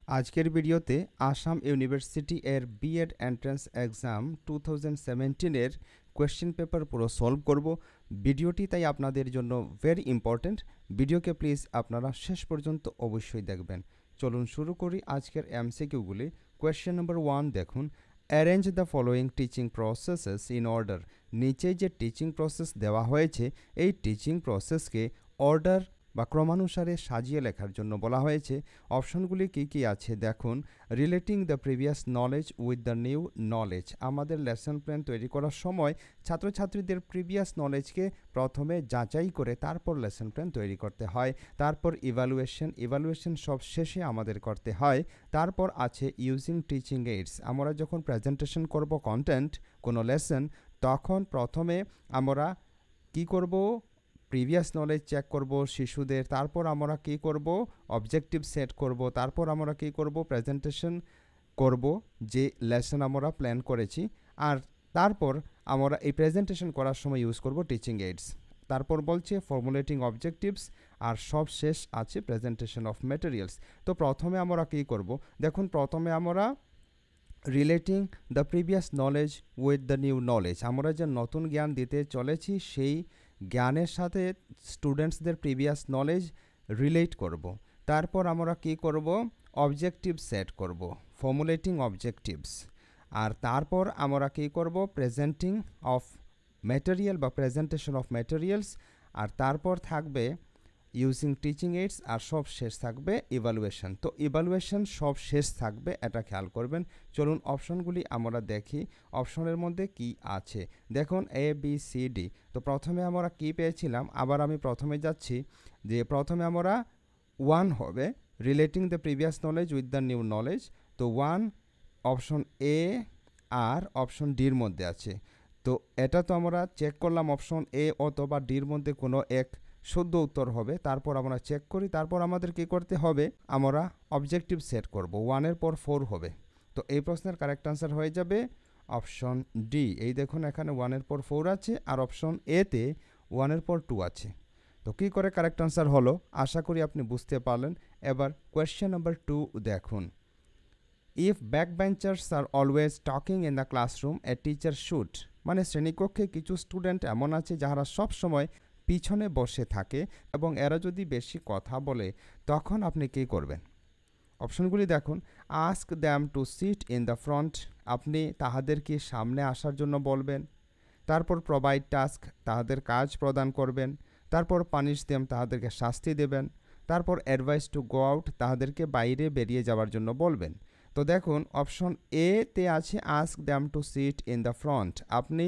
আজকের ভিডিওতে আসাম ইউনিভার্সিটি এর বিএড এন্ট্রান্স এক্সাম 2017 এর কোয়েশ্চেন পেপার পুরো সলভ করব। ভিডিওটি তাই আপনাদের জন্য ভেরি ইম্পর্ট্যান্ট। ভিডিওকে প্লিজ আপনারা শেষ পর্যন্ত অবশ্যই দেখবেন। চলুন শুরু করি আজকের এমসিকিউগুলি। কোয়েশ্চেন নাম্বার 1 দেখুন, arrange the following teaching processes in order. নিচে যে টিচিং প্রসেস দেওয়া হয়েছে এই টিচিং প্রসেসকে অর্ডার বা ক্রমানুসারে সাজিয়ে লেখার জন্য বলা হয়েছে। অপশনগুলি কি কি আছে দেখুন। Relating the previous knowledge with the new knowledge. আমাদের লেসন প্ল্যান তৈরি করার সময় ছাত্রছাত্রীদের প্রিভিয়াস নলেজকে প্রথমে যাচাই করে তারপর লেসন প্ল্যান তৈরি করতে হয়। তারপর ইভালুয়েশন সব শেষে আমাদের করতে হয়। তারপর আছে ইউজিং টিচিং এইডস। আমরা যখন প্রেজেন্টেশন করব কন্টেন্ট কোনো লেসন, তখন প্রথমে আমরা কি করব, প্রিভিয়াস নলেজ চেক করব শিশুদের। তারপর আমরা কি করব, অবজেক্টিভ সেট করব। তারপর আমরা কি করব, প্রেজেন্টেশন করব যে লেসন আমরা প্ল্যান করেছি। আর তারপর আমরা এই প্রেজেন্টেশন করার সময় ইউজ করব টিচিং এইডস। তারপর বলছে ফর্মুলেটিং অবজেক্টিভস, আর সব শেষ আছে প্রেজেন্টেশন অফ ম্যাটেরিয়ালস। তো প্রথমে আমরা কি করব দেখুন, প্রথমে আমরা relating the previous knowledge with the new knowledge. আমরা যে নতুন জ্ঞান দিতে চলেছি সেই জ্ঞানের সাথে স্টুডেন্টসদের প্রিভিয়াস নলেজ রিলেট করব। তারপর আমরা কি করব, অবজেক্টিভ সেট করব, ফর্মুলেটিং অবজেক্টিভস। আর তারপর আমরা কি করব, প্রেজেন্টিং অফ ম্যাটেরিয়াল বা প্রেজেন্টেশন অফ ম্যাটেরিয়ালস। আর তারপর থাকবে ইউজিং টিচিং এইডস, আর সব শেষ থাকবে ইভালুয়েশন। তো ইভালুয়েশন সব শেষ থাকবে, এটা খেয়াল করবেন। চলুন অপশনগুলি আমরা দেখি অপশনের মধ্যে কি আছে। দেখুন এ বি সি ডি। তো প্রথমে আমরা কি পেয়েছিলাম, আবার আমি প্রথমে যাচ্ছি, যে প্রথমে আমরা 1 হবে relating the previous knowledge with the new knowledge. তো 1 অপশন এ আর অপশন ডির মধ্যে আছে। তো এটা তো আমরা চেক করলাম অপশন এ অথবা ডির মধ্যে কোনো এক শুদ্ধ উত্তর হবে। তারপর আমরা চেক করি, তারপর আমাদের কি করতে হবে, আমরা অবজেক্টিভ সেট করব। 1-এর পর 4 হবে। তো এই প্রশ্নের কারেক্ট আনসার হয়ে যাবে অপশন ডি। এই দেখুন এখানে 1-এর পর 4 আছে, আর অপশন এতে 1-এর পর 2 আছে। তো কী করে কারেক্ট আনসার হলো, আশা করি আপনি বুঝতে পারলেন। এবার কোয়েশ্চেন নাম্বার 2 দেখুন। If back benchers are always talking in the classroom a teacher should. মানে শ্রেণীকক্ষে কিছু স্টুডেন্ট এমন আছে যারা সব সময় পিছনে বসে থাকে এবং এরা যদি বেশি কথা বলে তখন আপনি কী করবেন। অপশনগুলি দেখুন। Ask them to sit in the front. আপনি তাহাদেরকে সামনে আসার জন্য বলবেন। তারপর প্রোভাইড টাস্ক, তাহাদের কাজ প্রদান করবেন। তারপর পানিশ দেম, তাহাদেরকে শাস্তি দেবেন। তারপর অ্যাডভাইস টু গো আউট, তাহাদেরকে বাইরে বেরিয়ে যাওয়ার জন্য বলবেন। তো দেখুন অপশন এ তে আছে ask them to sit in the front. আপনি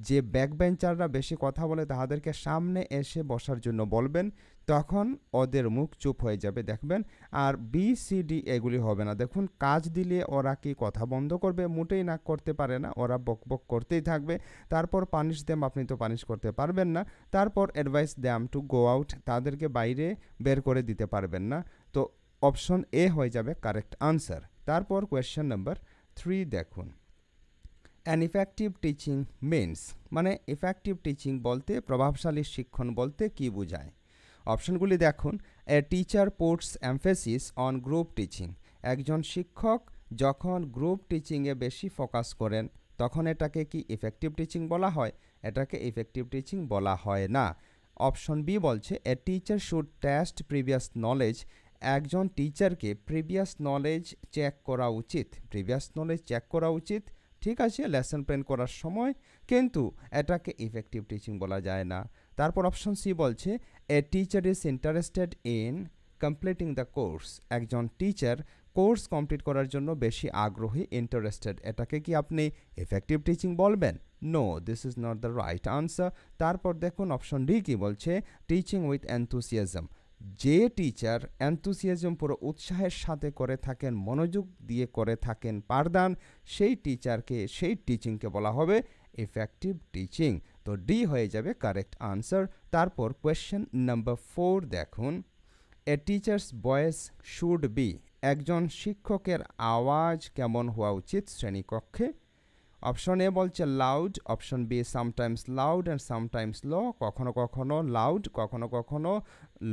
যে ব্যাক বেঞ্চাররা বেশি কথা বলে তাহাদেরকে সামনে এসে বসার জন্য বলবেন, তখন ওদের মুখ চুপ হয়ে যাবে দেখবেন। আর বি সি ডি এগুলি হবে না। দেখুন কাজ দিলে ওরা কি কথা বন্ধ করবে, মোটেই না, করতে পারে না, ওরা বক বক করতেই থাকবে। তারপর পানিশ দেম, আপনি তো পানিশ করতে পারবেন না। তারপর advice them to go out, তাদেরকে বাইরে বের করে দিতে পারবেন না। তো অপশন এ হয়ে যাবে কারেক্ট আনসার। তারপর কোয়েশ্চেন নাম্বার 3 দেখুন। An effective teaching means. মানে ইফেক্টিভ টিচিং বলতে, প্রভাবশালী শিক্ষণ বলতে কি বোঝায়। অপশনগুলি দেখুন। A teacher puts emphasis on group teaching. একজন শিক্ষক যখন গ্রুপ টিচিংয়ে বেশি ফোকাস করেন তখন এটাকে কি ইফেক্টিভ টিচিং বলা হয়? এটাকে ইফেক্টিভ টিচিং বলা হয় না। অপশন বি বলছে a teacher should test previous knowledge. একজন টিচারকে প্রিভিয়াস নলেজ চেক করা উচিত। প্রিভিয়াস নলেজ চেক করা উচিত, ঠিক আছে, লেসন প্ল্যান করার সময়, কিন্তু এটাকে ইফেক্টিভ টিচিং বলা যায় না। তারপর অপশন সি বলছে a teacher is interested in completing the course. একজন টিচার কোর্স কমপ্লিট করার জন্য বেশি আগ্রহী, ইন্টারেস্টেড। এটাকে কি আপনি ইফেক্টিভ টিচিং বলবেন? No, this is not the right answer. তারপর দেখুন অপশন ডি কি বলছে, টিচিং উইথ এনথুসিয়াজম। যে টিচার এনথুসিয়াজম পুরো উৎসাহের সাথে করে থাকেন, মনোযোগ দিয়ে করে থাকেন পাঠদান, সেই টিচারকে, সেই টিচিংকে বলা হবে ইফেক্টিভ টিচিং। তো ডি হয়ে যাবে কারেক্ট আনসার। তারপর কোয়েশ্চেন নাম্বার 4 দেখুন। এ টিচার্স ভয়েস শুড বি। একজন শিক্ষকের আওয়াজ কেমন হওয়া উচিত শ্রেণীকক্ষে? অপশন এ বলছে loud, option B sometimes loud and sometimes low, কখনো কখনো লাউড, কখনো কখনো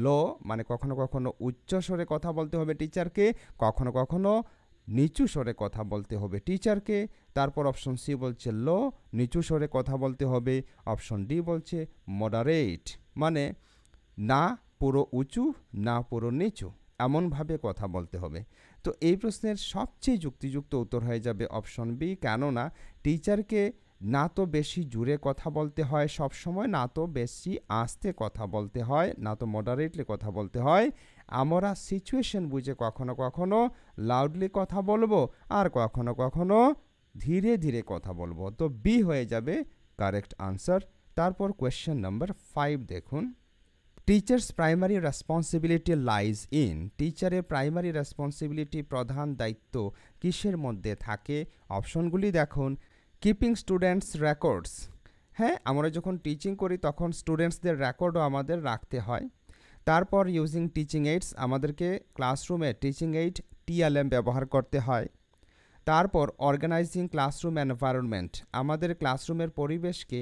লো, মানে কখনো কখনো উচ্চ স্বরে কথা বলতে হবে টিচারকে, কখনো কখনো নিচু স্বরে কথা বলতে হবে টিচারকে। তারপর অপশন সি বলছে লো, নিচু স্বরে কথা বলতে হবে। অপশন ডি বলছে মডারেট, মানে না পুরো উঁচু না পুরো নিচু, এমনভাবে কথা বলতে হবে। তো এই প্রশ্নের সবচেয়ে যুক্তিযুক্ত উত্তর হয়ে যাবে অপশন বি, কেননা টিচারকে না তো বেশি জোরে কথা বলতে হয় সব সময়, না তো বেশি আস্তে কথা বলতে হয়, না তো মডারেটলি কথা বলতে হয়। আমরা সিচুয়েশন বুঝে কখনো কখনো লাউডলি কথা বলবো আর কখনো কখনো ধীরে ধীরে কথা বলবো। তো বি হয়ে যাবে কারেক্ট আনসার। তারপর কোয়েশ্চেন নাম্বার 5 দেখুন। Teachers primary responsibility lies in, টিচারের প্রাইমারি রেসপন্সিবিলিটি প্রধান দায়িত্ব কিসের মধ্যে থাকে? অপশনগুলি দেখুন। কিপিং স্টুডেন্টস রেকর্ডস, হ্যাঁ আমরা যখন টিচিং করি তখন স্টুডেন্টসদের রেকর্ডও আমাদের রাখতে হয়। তারপর ইউজিং টিচিং এইডস, আমাদেরকে ক্লাসরুমে টিচিং এইড টিএলএম ব্যবহার করতে হয়। তারপর অর্গানাইজিং ক্লাসরুম এনভায়রনমেন্ট, আমাদের ক্লাসরুমের পরিবেশকে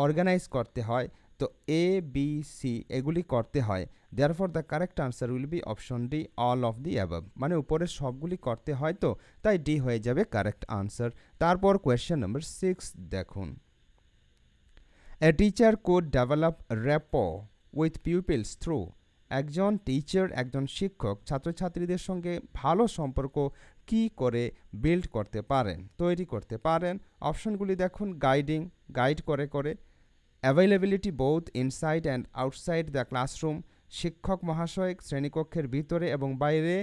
অর্গানাইজ করতে হয়। তো এ বি সি এগুলি করতে হয়। Therefore the correct answer will be option D, all of the above, মানে উপরের সবগুলি করতে হয়, তো তাই ডি হয়ে যাবে কারেক্ট আনসার। তারপর কোয়েশ্চেন নাম্বার 6 দেখুন। A teacher could develop rapport with pupils through, একজন টিচার একজন শিক্ষক ছাত্রছাত্রীদের সঙ্গে ভালো সম্পর্ক কি করে বিল্ড করতে পারেন, তৈরি করতে পারেন? অপশনগুলি দেখুন। গাইডিং, গাইড করে করে। Availability both inside and outside the classroom, শিক্ষক মহাশয় শ্রেণীকক্ষের ভিতরে এবং বাইরে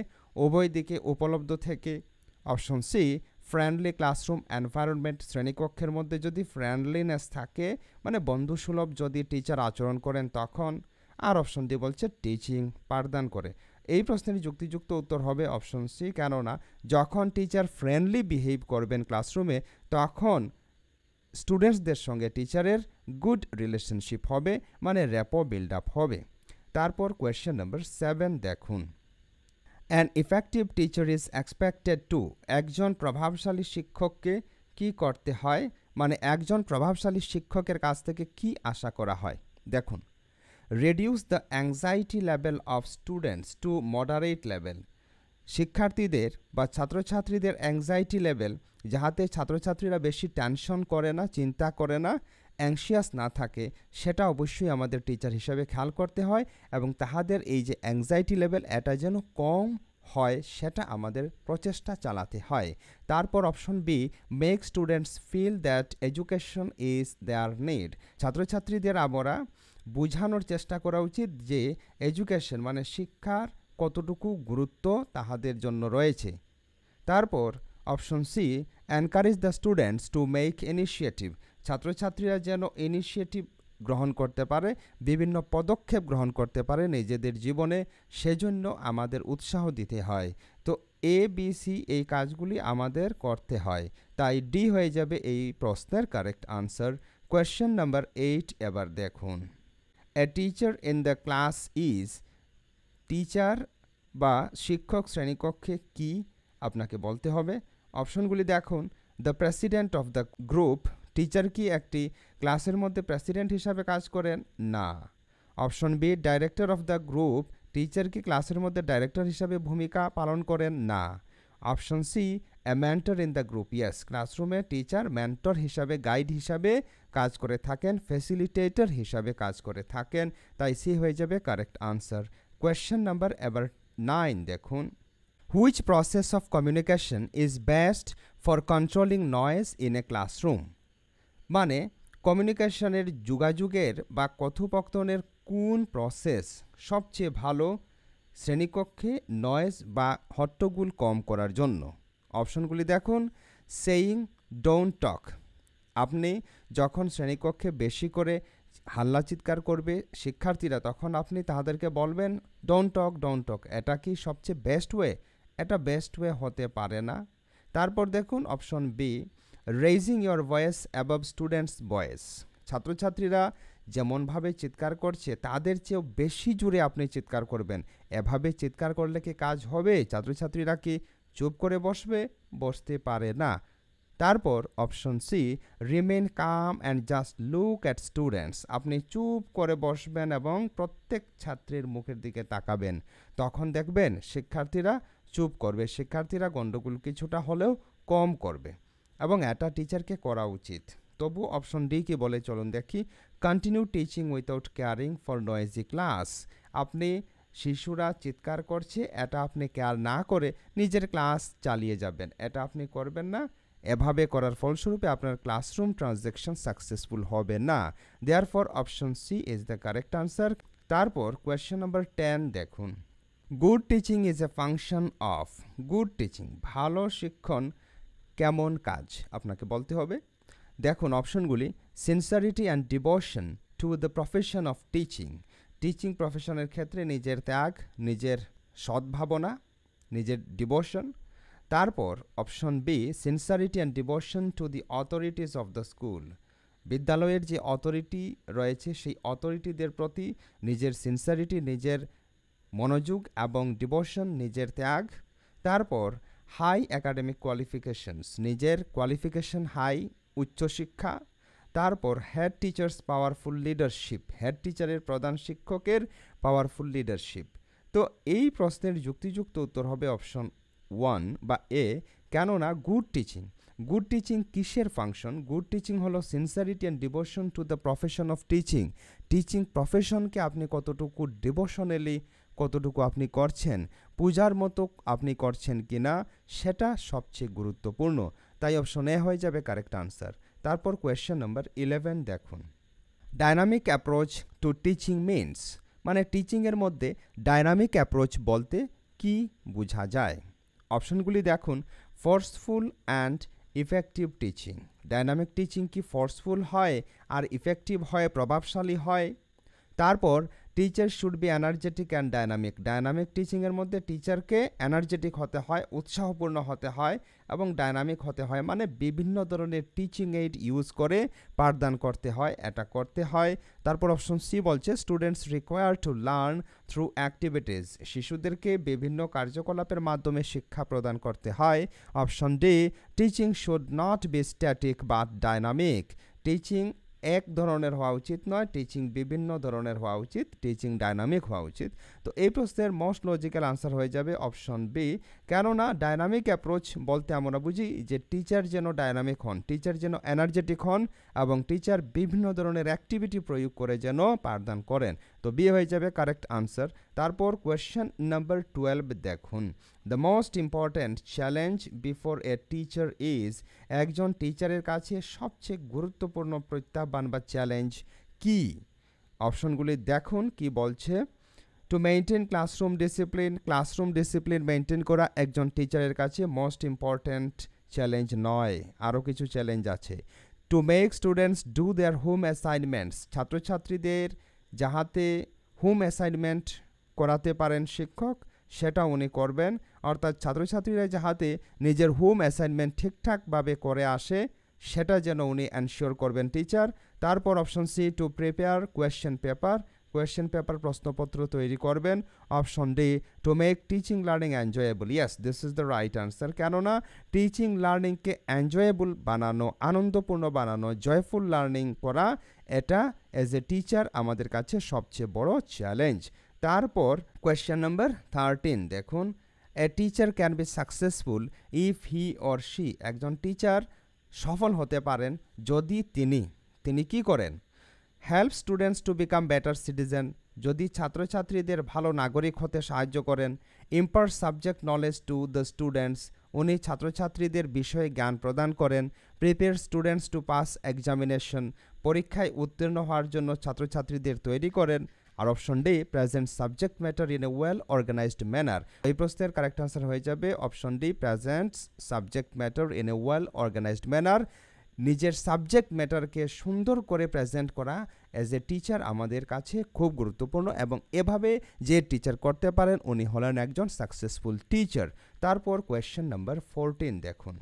উভয় দিকে উপলব্ধ থেকে। Option C friendly classroom environment, শ্রেণীকক্ষের মধ্যে যদি ফ্রেন্ডলিনেস থাকে, মানে বন্ধুসুলভ যদি টিচার আচরণ করেন তখন। আর অপশন ডি বলছে টিচিং, পাঠদান করে। এই প্রশ্নের যুক্তিযুক্ত উত্তর হবে অপশন সি, কেননা যখন টিচার ফ্রেন্ডলি বিহেভ করবেন ক্লাসরুমে তখন স্টুডেন্টসদের সঙ্গে টিচারের গুড রিলেশনশিপ হবে, মানে র্যাপো বিল্ড আপ হবে। তারপর কোয়েশ্চেন নাম্বার 7 দেখুন। An effective teacher is expected to, একজন প্রভাবশালী শিক্ষককে কি করতে হয়, মানে একজন প্রভাবশালী শিক্ষকের কাছ থেকে কি আশা করা হয়? দেখুন, reduce the anxiety level of students to moderate level, শিক্ষার্থীদের বা ছাত্রছাত্রীদের অ্যাংজাইটি লেভেল, যাহাতে ছাত্রছাত্রীরা বেশি টেনশন করে না, চিন্তা করে না, অ্যাংশিয়াস না থাকে, সেটা অবশ্যই আমাদের টিচার হিসাবে খেয়াল করতে হয় এবং তাহাদের এই যে অ্যাংজাইটি লেভেল এটা যেন কম হয় সেটা আমাদের প্রচেষ্টা চালাতে হয়। তারপর option B, make students feel that education is their need, ছাত্রছাত্রীদের আমরা বোঝানোর চেষ্টা করা উচিত যে এডুকেশন মানে শিক্ষার কতটুকু গুরুত্ব তাহাদের জন্য রয়েছে। তারপর option C, encourage the students to make initiative, ছাত্রছাত্রীরা যেন ইনিশিয়েটিভ গ্রহণ করতে পারে, বিভিন্ন পদক্ষেপ গ্রহণ করতে পারে নিজেদের জীবনে, সেজন্য আমাদের উৎসাহ দিতে হয়। তো এ বি সি এই কাজগুলি আমাদের করতে হয়, তাই ডি হয়ে যাবে এই প্রশ্নের কারেক্ট আনসার। কোয়েশ্চেন নাম্বার 8 এবার দেখুন। A teacher in the class is, teacher বা শিক্ষক শ্রেণীকক্ষে কি আপনাকে বলতে হবে। অপশনগুলি দেখুন। The president of the group, teacher কি একটি ক্লাসের মধ্যে প্রেসিডেন্ট হিসাবে কাজ করেন? না। Option B director of the group, teacher কি ক্লাসের মধ্যে ডাইরেক্টর হিসাবে ভূমিকা পালন করেন? না। Option C a mentor in the group, yes, ক্লাসরুমে টিচার মেন্টর হিসাবে, গাইড হিসাবে কাজ করে থাকেন, ফ্যাসিলিটেটর হিসাবে কাজ করে থাকেন, তাই সি হয়ে যাবে কারেক্ট আনসার। কোয়েশ্চেন নাম্বার এবার 9 দেখুন। Which process of communication is best for controlling noise in a classroom, মানে কমিউনিকেশনের যোগাযোগের বা কথোপকথনের কোন প্রসেস সবচেয়ে ভালো শ্রেণীকক্ষে নয়েজ বা হট্টগোল কম করার জন্য? অপশনগুলি দেখুন। সেইং ডোন্ট টক, আপনি যখন শ্রেণীকক্ষে বেশি করে হাল্লা চিৎকার করবে শিক্ষার্থীরা তখন আপনি তাদেরকে বলবেন ডোন্ট টক, ডোন্ট টক। এটা কি সবচেয়ে বেস্ট ওয়ে? এটা বেস্ট ওয়ে হতে পারে না। তারপর দেখুন option B, raising your voice above students voice, ছাত্রছাত্রীরা যেমনভাবে চিৎকার করছে তাদের চেয়েও বেশি জোরে আপনি চিৎকার করবেন। এভাবে চিৎকার করলে কি কাজ হবে? ছাত্রছাত্রীরা কি চুপ করে বসবে? বসতে পারে না। তারপর option C, remain calm and just look at students. আপনি চুপ করে বসবেন এবং প্রত্যেক ছাত্রের মুখের দিকে তাকাবেন, তখন দেখবেন শিক্ষার্থীরা চুপ করবে, শিক্ষার্থীরা গণ্ডগোল কিছুটা হলেও কম করবে এবং এটা টিচারকে করা উচিত। তবু অপশন ডি কি বলে চলুন দেখি, continue teaching without caring for noisy class. আপনি শিশুরা চিৎকার করছে, এটা আপনি কেয়ার না করে নিজের ক্লাস চালিয়ে যাবেন, এটা আপনি করবেন না। এভাবে করার ফলস্বরূপে আপনার ক্লাসরুম ট্রানজ্যাকশন সাকসেসফুল হবে না। Therefore option C is the correct answer. তারপর কোয়েশ্চেন নাম্বার 10 দেখুন, good teaching is a function of. Good teaching, ভালো শিক্ষণ কেমন কাজ আপনাকে বলতে হবে। দেখুন অপশনগুলি, sincerity and devotion to the profession of teaching. Teaching প্রফেশনের ক্ষেত্রে নিজের ত্যাগ, নিজের সদ্ভাবনা, নিজের ডিভোশন। তারপর option B, sincerity and devotion to the authorities of the school. বিদ্যালয়ের যে অথরিটি রয়েছে সেই অথরিটিদের প্রতি নিজের সিনসারিটি, নিজের মনোযোগ এবং ডিভোশন, নিজের ত্যাগ। তারপর হাই একাডেমিক কোয়ালিফিকেশনস, নিজের কোয়ালিফিকেশন হাই, উচ্চশিক্ষা। তারপর head teachers powerful leadership, head টিচারের প্রধান শিক্ষকের পাওয়ারফুল লিডারশিপ। তো এই প্রশ্নের যুক্তিযুক্ত উত্তর হবে অপশন 1 বা এ, কেননা গুড টিচিং, গুড টিচিং কিসের ফাংশন? গুড টিচিং হলো sincerity and devotion to the profession of teaching. Teaching প্রফেশনকে আপনি কতটুকু ডিভোশনালি কতটুকু আপনি করছেন, পূজার মতো আপনি করছেন কিনা, সেটা সবচেয়ে গুরুত্বপূর্ণ। তাই অপশন এ হয়ে যাবে কারেক্ট আনসার। তারপর কোয়েশ্চেন নাম্বার 11 দেখুন, dynamic approach to teaching means, মানে টিচিংয়ের মধ্যে ডাইনামিক অ্যাপ্রোচ বলতে কি বোঝা যায়? অপশনগুলি দেখুন, forceful and effective teaching. Dynamic teaching কি ফোর্সফুল হয় আর ইফেক্টিভ হয়, প্রভাবশালী হয়? তারপর teacher should be energetic and dynamic. Dynamic টিচিংয়ের মধ্যে টিচারকে এনার্জেটিক হতে হয়, উৎসাহপূর্ণ হতে হয় এবং ডাইনামিক হতে হয়, মানে বিভিন্ন ধরনের টিচিং এইড ইউজ করে পাঠদান করতে হয়, এটা করতে হয়। তারপর অপশন সি বলছে students require to learn through activities. শিশুদেরকে বিভিন্ন কার্যকলাপের মাধ্যমে শিক্ষা প্রদান করতে হয়। Option D, teaching should not be static but dynamic. Teaching এক ধরনের হওয়া উচিত নয়, টিচিং বিভিন্ন ধরনের হওয়া উচিত, টিচিং ডাইনামিক হওয়া উচিত। তো এই প্রশ্নের মোস্ট লজিক্যাল আনসার হয়ে যাবে অপশন বি, কেননা ডাইনামিক অ্যাপ্রোচ বলতে আমরা বুঝি যে টিচার যেন ডাইনামিক হন, টিচার যেন এনার্জেটিক হন এবং টিচার বিভিন্ন ধরনের অ্যাক্টিভিটি প্রয়োগ করে যেন পাঠদান করেন। তো বি হয়ে যাবে কারেক্ট আনসার। তারপর কোয়েশ্চেন নাম্বার 12 দেখুন, the most important challenge before a teacher is. একজন টিচারের কাছে সবচেয়ে গুরুত্বপূর্ণ প্রত্যাহ্বান বা চ্যালেঞ্জ কি? অপশনগুলি দেখুন কি বলছে। To maintain classroom discipline maintain করা একজন টিচারের কাছে মোস্ট ইম্পর্ট্যান্ট চ্যালেঞ্জ নয়, আরও কিছু চ্যালেঞ্জ আছে। To make students do their home assignments, ছাত্রছাত্রীদের যাহাতে হোম অ্যাসাইনমেন্ট করাতে পারেন শিক্ষক, সেটা উনি করবেন, অর্থাৎ ছাত্রছাত্রীরা যাহাতে নিজের হোম অ্যাসাইনমেন্ট ঠিকঠাকভাবে করে আসে সেটা যেন উনি এনশিওর করবেন টিচার। তারপর option C, to prepare question paper প্রশ্নপত্র তৈরি করবেন। Option D, to make teaching learning enjoyable. Yes, this is the right answer, কেননা টিচিং লার্নিংকে এনজয়েবল বানানো, আনন্দপূর্ণ বানানো, জয়ফুল লার্নিং করা, এটা অ্যাজ এ টিচার আমাদের কাছে সবচেয়ে বড় চ্যালেঞ্জ। তারপর কোয়েশ্চেন নাম্বার 13 দেখুন, a teacher can be successful if he or she. একজন টিচার সফল হতে পারেন যদি তিনি কি করেন? Help students to become better citizen, যদি ছাত্রছাত্রীদের ভালো নাগরিক হতে সাহায্য করেন। Impart subject knowledge to the students, উনি ছাত্রছাত্রীদের বিষয়ে জ্ঞান প্রদান করেন। Prepare students to pass examination, পরীক্ষায় উত্তীর্ণ হওয়ার জন্য ছাত্রছাত্রীদের তৈরি করেন। আর option D, present subject matter in a well organised manner. এই প্রশ্নের কারেক্ট আনসার হয়ে যাবে option D, present subject matter in a well organised manner. নিজের সাবজেক্ট ম্যাটারকে সুন্দর করে প্রেজেন্ট করা অ্যাজ এ টিচার আমাদের কাছে খুব গুরুত্বপূর্ণ এবং এভাবে যে টিচার করতে পারেন উনি হলেন একজন সাকসেসফুল টিচার। তারপর কোয়েশ্চেন নাম্বার 14 দেখুন,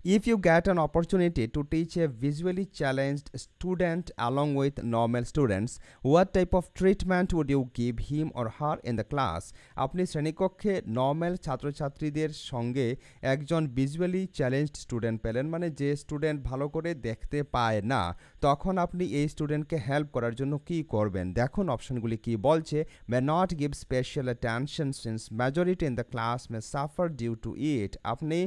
If you get an opportunity to teach a visually challenged student along with normal students, what type of treatment would you give him or her in the class? আপনি শ্রেণীকক্ষে normal ছাত্রছাত্রীদের সঙ্গে একজন visually challenged student পেলেন, মানে যে student ভালো করে দেখতে পায় না, তখন আপনি এই স্টুডেন্টকে হেল্প করার জন্য কি করবেন? দেখুন অপশনগুলি কি বলছে। May not give special attention since majority in the class may suffer due to it. আপনি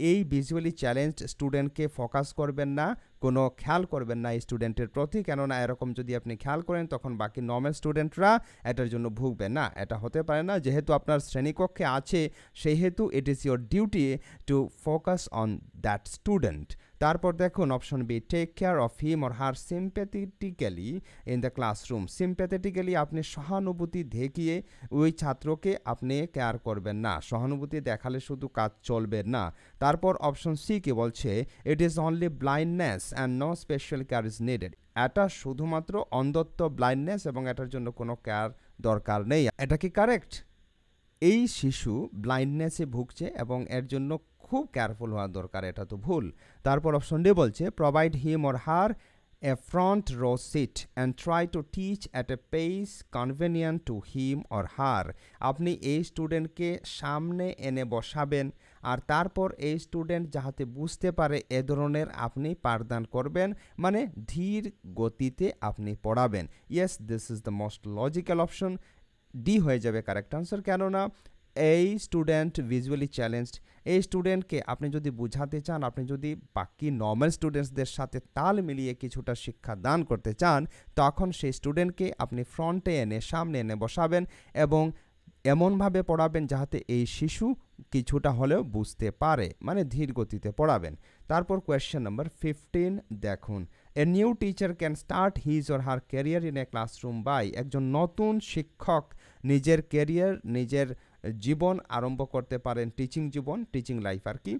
এই ভিজুয়ালি চ্যালেঞ্জড স্টুডেন্টকে ফোকাস করবেন না, কোনো খেয়াল করবেন না এই স্টুডেন্টের প্রতি, কেননা এরকম যদি আপনি খেয়াল করেন তখন বাকি নর্মাল স্টুডেন্টরা এটার জন্য ভুগবে না। এটা হতে পারে না, যেহেতু আপনার শ্রেণীকক্ষে আছে সেহেতু it is your duty to focus on that student. তারপর দেখুন option B, take care of him or her sympathetically in the classroom. Sympathetically আপনি সহানুভূতি দেখিয়ে ওই ছাত্রকে আপনি কেয়ার করবেন না, সহানুভূতি দেখালে শুধু কাজ চলবে না। তারপর অপশন সি কি বলছে, it is only blindness and no special care is needed. এটা শুধুমাত্র অন্ধত্ব, ব্লাইন্ডনেস, এবং এটার জন্য কোনো কেয়ার দরকার নেই। এটা কি কারেক্ট? এই শিশু ব্লাইন্ডনেসে ভুগছে এবং এর জন্য খুব কেয়ারফুল হওয়া দরকার, এটা তো ভুল। তারপর অপশন ডি বলছে, provide him or her a front row seat and try to teach at a pace convenient to him or her. আপনি এই স্টুডেন্টকে সামনে এনে বসাবেন আর তারপর এই স্টুডেন্ট যাহাতে বুঝতে পারে এ ধরনের আপনি পাঠদান করবেন, মানে ধীর গতিতে আপনি পড়াবেন। Yes, this is the most logical option. D হয়ে যাবে কারেক্ট আনসার, কেননা এই স্টুডেন্ট ভিজুয়ালি চ্যালেঞ্জড, এই স্টুডেন্টকে আপনি যদি বুঝাতে চান, আপনি যদি বাকি নর্মাল স্টুডেন্টসদের সাথে তাল মিলিয়ে কিছুটা শিক্ষা দান করতে চান, তখন সেই স্টুডেন্টকে আপনি ফ্রন্টে এনে সামনে এনে বসাবেন এবং এমনভাবে পড়াবেন যাহাতে এই শিশু কিছুটা হলেও বুঝতে পারে, মানে ধীর গতিতে পড়াবেন। তারপর কোয়েশ্চেন নাম্বার 15 দেখুন, a new teacher can start his or her career in a classroom by. একজন নতুন শিক্ষক নিজের ক্যারিয়ার, নিজের জীবন আরম্ভ করতে পারেন, টিচিং জীবন, টিচিং লাইফ আর কি,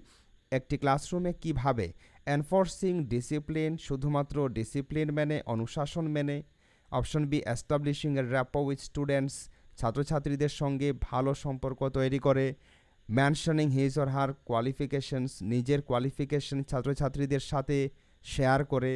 একটি ক্লাসরুমে কিভাবে? এনফোর্সিং ডিসিপ্লিন, শুধুমাত্র ডিসিপ্লিন মেনে, অনুশাসন মেনে। Option B, establishing a rapport with students, ছাত্রছাত্রীদের সঙ্গে ভালো সম্পর্ক তৈরি করে। Mentioning his or her qualifications, নিজের কোয়ালিফিকেশন ছাত্রছাত্রীদের সাথে শেয়ার করে।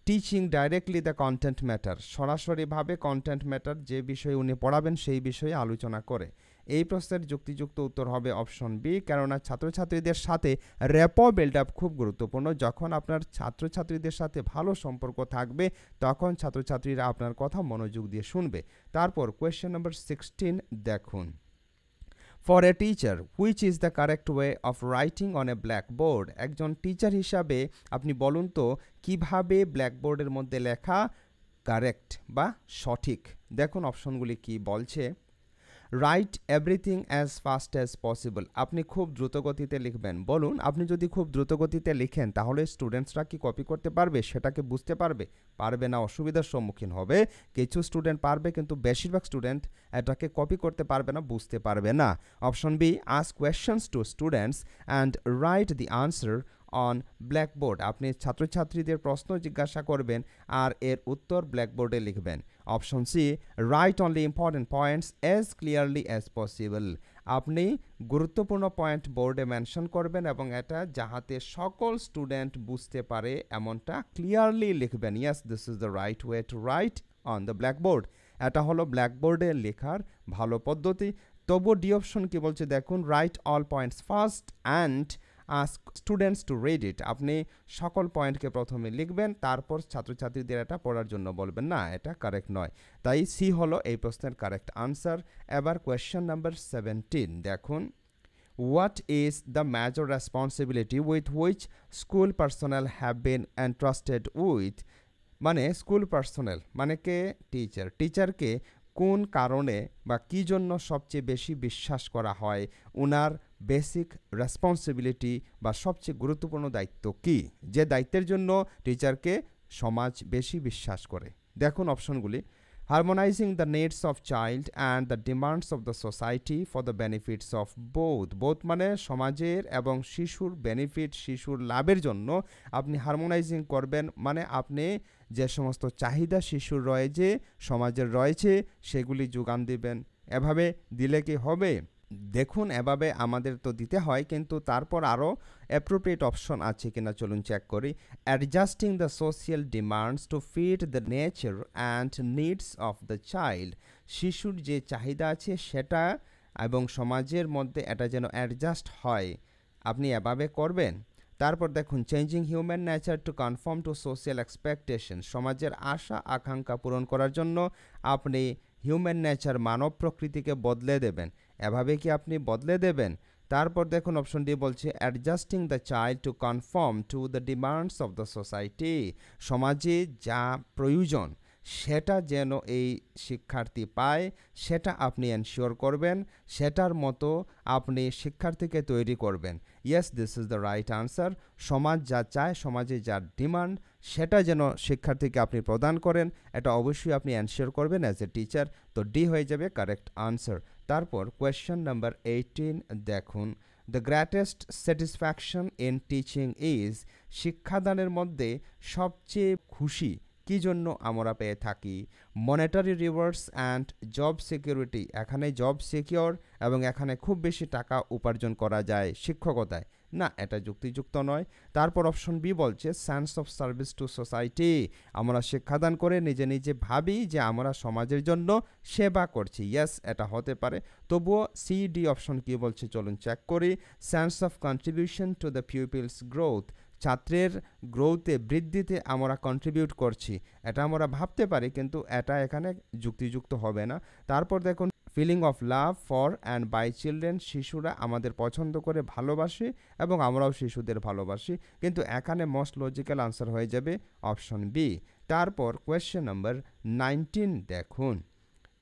Teaching directly the content matter, সরাসরিভাবে কন্টেন্ট ম্যাটার, যে বিষয়ে উনি পড়াবেন সেই বিষয়ে আলোচনা করে। এই প্রশ্নের যুক্তিযুক্ত উত্তর হবে অপশন বি, কেননা ছাত্রছাত্রীদের সাথে র্যাপো বিল্ড আপ খুব গুরুত্বপূর্ণ। যখন আপনার ছাত্রছাত্রীদের সাথে ভালো সম্পর্ক থাকবে তখন ছাত্রছাত্রীরা আপনার কথা মনোযোগ দিয়ে শুনবে। তারপর কোয়েশ্চেন নাম্বার 16 দেখুন, for a teacher which is the correct way of writing on a blackboard. একজন টিচার হিসাবে আপনি বলুন তো কিভাবে ব্ল্যাকবোর্ডের মধ্যে লেখা কারেক্ট বা সঠিক। দেখুন অপশনগুলি কি বলছে। Right everything as fast as possible, আপনি খুব দ্রুতগতিতে লিখবেন। বলুন, আপনি যদি খুব দ্রুতগতিতে লিখেন তাহলে স্টুডেন্টসরা কি কপি করতে পারবে, সেটাকে বুঝতে পারবে? পারবে না, অসুবিধার সম্মুখীন হবে। কিছু স্টুডেন্ট পারবে কিন্তু বেশিরভাগ স্টুডেন্ট এটাকে কপি করতে পারবে না, বুঝতে পারবে না। Option B, ask questions to students and write the answer on blackboard, আপনি ছাত্রছাত্রীদের প্রশ্ন জিজ্ঞাসা করবেন আর এর উত্তর ব্ল্যাকবোর্ডে লিখবেন। Option C, write only important points as clearly as possible, আপনি গুরুত্বপূর্ণ পয়েন্ট বোর্ডে মেনশন করবেন এবং এটা যাহাতে সকল স্টুডেন্ট বুঝতে পারে এমনটা ক্লিয়ারলি লিখবেন। Yes, this is the right way to right on the blackboard. এটা হলো ব্ল্যাকবোর্ডে লেখার ভালো পদ্ধতি। তবু ডি অপশন কি বলছে দেখুন, right all points first and ask students to read it, আপনি সকল পয়েন্টকে প্রথমে লিখবেন তারপর ছাত্রছাত্রীদের এটা পড়ার জন্য বলবেন। না, এটা কারেক্ট নয়। তাই সি হলো এই প্রশ্নের কারেক্ট আনসার। এবার কোয়েশ্চেন নাম্বার 17 দেখুন, what is the major responsibility with which school personal have been entrusted with, মানে স্কুল পার্সোনাল মানে কে? টিচার। টিচারকে কোন কারণে বা কী জন্য সবচেয়ে বেশি বিশ্বাস করা হয়? ওনার বেসিক রেসপন্সিবিলিটি বা সবচেয়ে গুরুত্বপূর্ণ দায়িত্ব কি, যে দায়িত্বের জন্য টিচারকে সমাজ বেশি বিশ্বাস করে? দেখুন অপশনগুলি। Harmonising the needs of child and the demands of the society for the benefits of both মানে সমাজের এবং শিশুর বেনিফিট, শিশুর লাভের জন্য আপনি হারমোনাইজিং করবেন, মানে আপনি যে সমস্ত চাহিদা শিশুর রয়েছে, সমাজের রয়েছে, সেগুলি যোগান দিবেন। এভাবে দিলে কি হবে? দেখুন এভাবে আমাদের তো দিতে হয়, কিন্তু তারপর আরও অ্যাপ্রোপ্রিয়েট অপশন আছে কিনা চলুন চেক করি। Adjusting the social demands to fit the nature and needs of the child. শিশুর যে চাহিদা আছে সেটা এবং সমাজের মধ্যে এটা যেন অ্যাডজাস্ট হয়, আপনি এভাবে করবেন। তারপর দেখুন changing human nature to conform to social expectation. সমাজের আশা আকাঙ্ক্ষা পূরণ করার জন্য আপনি হিউম্যান নেচার মানব প্রকৃতিকে বদলে দেবেন। এভাবে কি আপনি বদলে দেবেন? তারপর দেখুন অপশন ডি বলছে adjusting the child to conform to the demands of the society. সমাজে যা প্রয়োজন সেটা যেন এই শিক্ষার্থী পায় সেটা আপনি এনশিওর করবেন, সেটার মতো আপনি শিক্ষার্থীকে তৈরি করবেন। Yes, this is the right answer. সমাজ যা চায়, সমাজে যা ডিমান্ড সেটা যেন শিক্ষার্থীকে আপনি প্রদান করেন, এটা অবশ্যই আপনি এনশিওর করবেন অ্যাজ এ টিচার। তো ডি হয়ে যাবে কারেক্ট আনসার। তারপর কোয়েশ্চেন নাম্বার 18 দেখুন, the greatest satisfaction in teaching is. শিক্ষাদানের মধ্যে সবচেয়ে খুশি কি জন্য আমরা পেয়ে থাকি? মনেটারি রিওয়ার্ডস অ্যান্ড জব সিকিউরিটি। এখানে জব সিকিউর এবং এখানে খুব বেশি টাকা উপার্জন করা যায় শিক্ষকতায়, না এটা যুক্তিযুক্ত নয়। তারপর অপশন বি বলছে sense of service to society. আমরা শিক্ষাদান করে নিজে নিজে ভাবি যে আমরা সমাজের জন্য সেবা করছি, ইয়েস এটা হতে পারে। তবুও সি ডি অপশন কি বলছে চলুন চেক করি। Sense of contribution to the pupils growth. ছাত্রের গ্রোথে বৃদ্ধিতে আমরা কন্ট্রিবিউট করছি, এটা আমরা ভাবতে পারি, কিন্তু এটা এখানে যুক্তিযুক্ত হবে না। তারপর দেখুন feeling of love for and by children. শিশুরা আমাদের পছন্দ করে ভালোবাসে এবং আমরাও শিশুদের ভালোবাসি, কিন্তু এখানে মোস্ট লজিক্যাল আনসার হয়ে যাবে অপশন বি। তারপর কোয়েশ্চেন নাম্বার 19 দেখুন,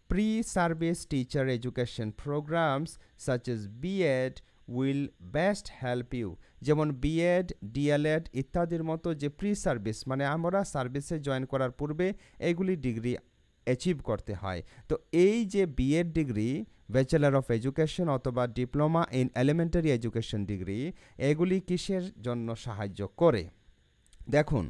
pre service teacher education programmes such as BEd will best help you. যেমন বিএড, ডিএলএড ইত্যাদির মতো যে প্রি সার্ভিস মানে আমরা সার্ভিসে জয়েন করার পূর্বে এইগুলি ডিগ্রি অ্যাচিভ করতে হয়। তো এই যে B Ed degree, bachelor of education অথবা diploma in elementary education degree, এগুলি কিসের জন্য সাহায্য করে? দেখুন,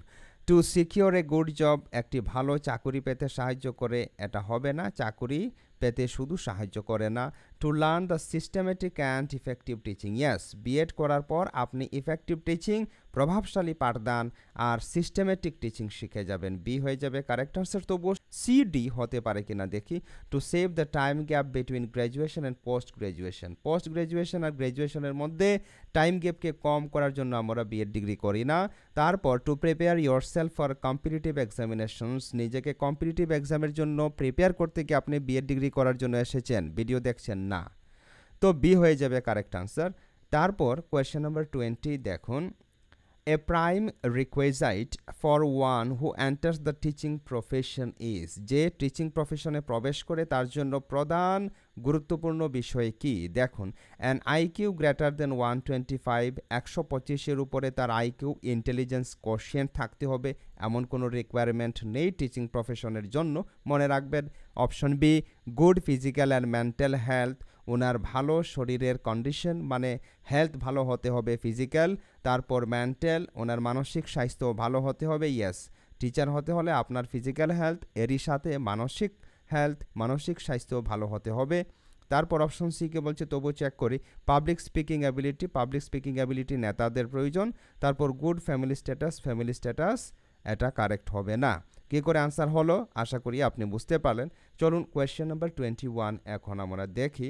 to secure a good job, একটি ভালো চাকুরি পেতে সাহায্য করে, এটা হবে না। চাকুরি পেতে শুধু সাহায্য করে না। To learn the systematic and effective teaching. Yes, BEd করার পর আপনি ইফেক্টিভ টিচিং, প্রভাবশালী পাঠদান আর সিস্টেমেটিক টিচিং শিখে যাবেন। বি হয়ে যাবে কারেক্ট আনসার। তবুও সি ডি হতে পারে কিনা দেখি। To save the time gap between graduation and post graduation. Post graduation আর গ্র্যাজুয়েশনের মধ্যে টাইম গ্যাপকে কম করার জন্য আমরা বিএড ডিগ্রি করি না। তারপর to prepare yourself for competitive examinations. নিজেকে কম্পিটিটিভ এক্সামের জন্য প্রিপেয়ার করতে গিয়ে আপনি বিএড ডিগ্রি করার জন্য এসেছেন, ভিডিও দেখছেন না। তো বি হয়ে যাবে কারেক্ট আনসার। তারপর কোয়েশ্চেন নাম্বার 20 দেখুন, a prime requisite for one who enters the teaching profession is. যে টিচিং প্রফেশনে প্রবেশ করে তার জন্য প্রধান গুরুত্বপূর্ণ বিষয় কি? দেখুন, অ্যান আইকিউ গ্রেটার দেন 125, 125-এর উপরে তার আইকিউ ইন্টেলিজেন্স কোশ্চেন্ট থাকতে হবে, এমন কোনো রিকোয়ারমেন্ট নেই টিচিং প্রফেশনের জন্য। মনে রাখবেন option B, good physical and mental health. ওনার ভালো শরীরের কন্ডিশন মানে হেলথ ভালো হতে হবে, ফিজিক্যাল। তারপর মেন্টাল, ওনার মানসিক স্বাস্থ্য ভালো হতে হবে। ইয়েস, টিচার হতে হলে আপনার ফিজিক্যাল হেলথ এরই সাথে মানসিক হেলথ, মানসিক স্বাস্থ্য ভালো হতে হবে। তারপর অপশন সি কে বলছে, তবু চেক করি, public speaking ability. Public speaking ability নেতাদের প্রয়োজন। তারপর good family status. Family status এটা কারেক্ট হবে না। কী করে আনসার হলো আশা করি আপনি বুঝতে পারলেন। চলুন কোয়েশ্চেন নাম্বার 21 এখন আমরা দেখি।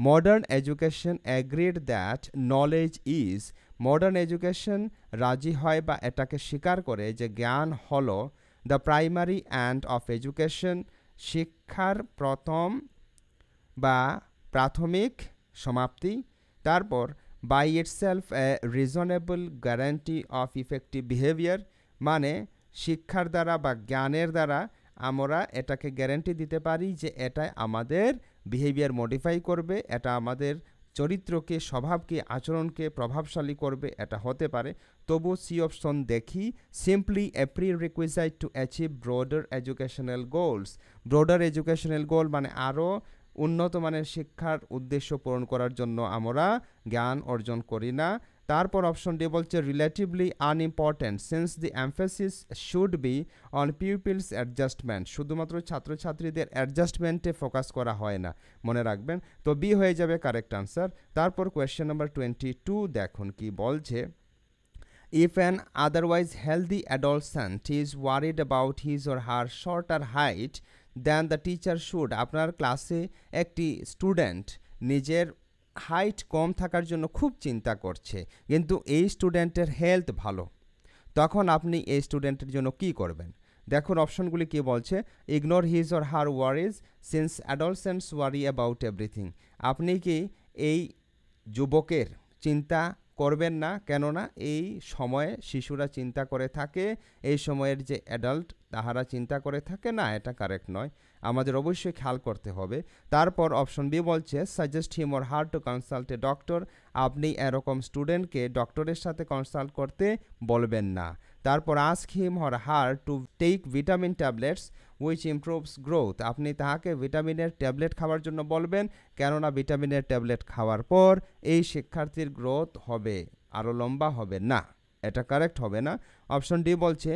Modern education agreed that knowledge is. Modern education রাজি হয় বা এটাকে স্বীকার করে যে জ্ঞান হলো the primary end of education. শিক্ষার প্রথম বা প্রাথমিক সমাপ্তি। তারপর by itself a reasonable guarantee of effective behaviour, মানে শিক্ষার দ্বারা বা জ্ঞানের দ্বারা আমরা এটাকে গ্যারান্টি দিতে পারি যে এটা আমাদের বিহেভিয়ার মডিফাই করবে, এটা আমাদের চরিত্রকে, স্বভাবকে, আচরণকে প্রভাবশালী করবে, এটা হতে পারে। তবু সি অপশন দেখি, simply a prerequisite to achieve broader educational goals. Broader educational goal মানে আরও উন্নত মানের শিক্ষার উদ্দেশ্য পূরণ করার জন্য আমরা জ্ঞান অর্জন করি না। তারপর অপশন ডি বলছে relatively unimportant since the emphasis should be on pupils adjustment, শুধুমাত্র ছাত্রছাত্রীদের অ্যাডজাস্টমেন্টে ফোকাস করা হয় না, মনে রাখবেন। তো বি হয়ে যাবে কারেক্ট আনসার। তারপর কোয়েশ্চেন নাম্বার 22 দেখুন কি বলছে। If an otherwise healthy adolescent is worried about his or her shorter height then the teacher should, আপনার ক্লাসে একটি স্টুডেন্ট নিজের হাইট কম থাকার জন্য খুব চিন্তা করছে, কিন্তু এই স্টুডেন্টের হেলথ ভালো, তখন আপনি এই স্টুডেন্টের জন্য কি করবেন? দেখুন অপশনগুলি কি বলছে। Ignore his or her worries since adolescents worry about everything, আপনি কি এই যুবকের চিন্তা করবেন না, কেননা এই সময়ে শিশুরা চিন্তা করে থাকে, এই সময়ের যে অ্যাডাল্ট তাহারা চিন্তা করে থাকে না, এটা কারেক্ট নয়, আমাদের অবশ্যই খেয়াল করতে হবে। তারপর অপশন বি বলছে suggest him or her to consult a doctor, আপনি এরকম স্টুডেন্টকে ডক্টরের সাথে কনসাল্ট করতে বলবেন না। তারপর ask him or her to take vitamin tablets which improves growth, আপনি তাহাকে ভিটামিনের ট্যাবলেট খাওয়ার জন্য বলবেন, কেননা ভিটামিনের ট্যাবলেট খাওয়ার পর এই শিক্ষার্থীর গ্রোথ হবে, আরও লম্বা হবে না, এটা কারেক্ট হবে না। অপশন ডি বলছে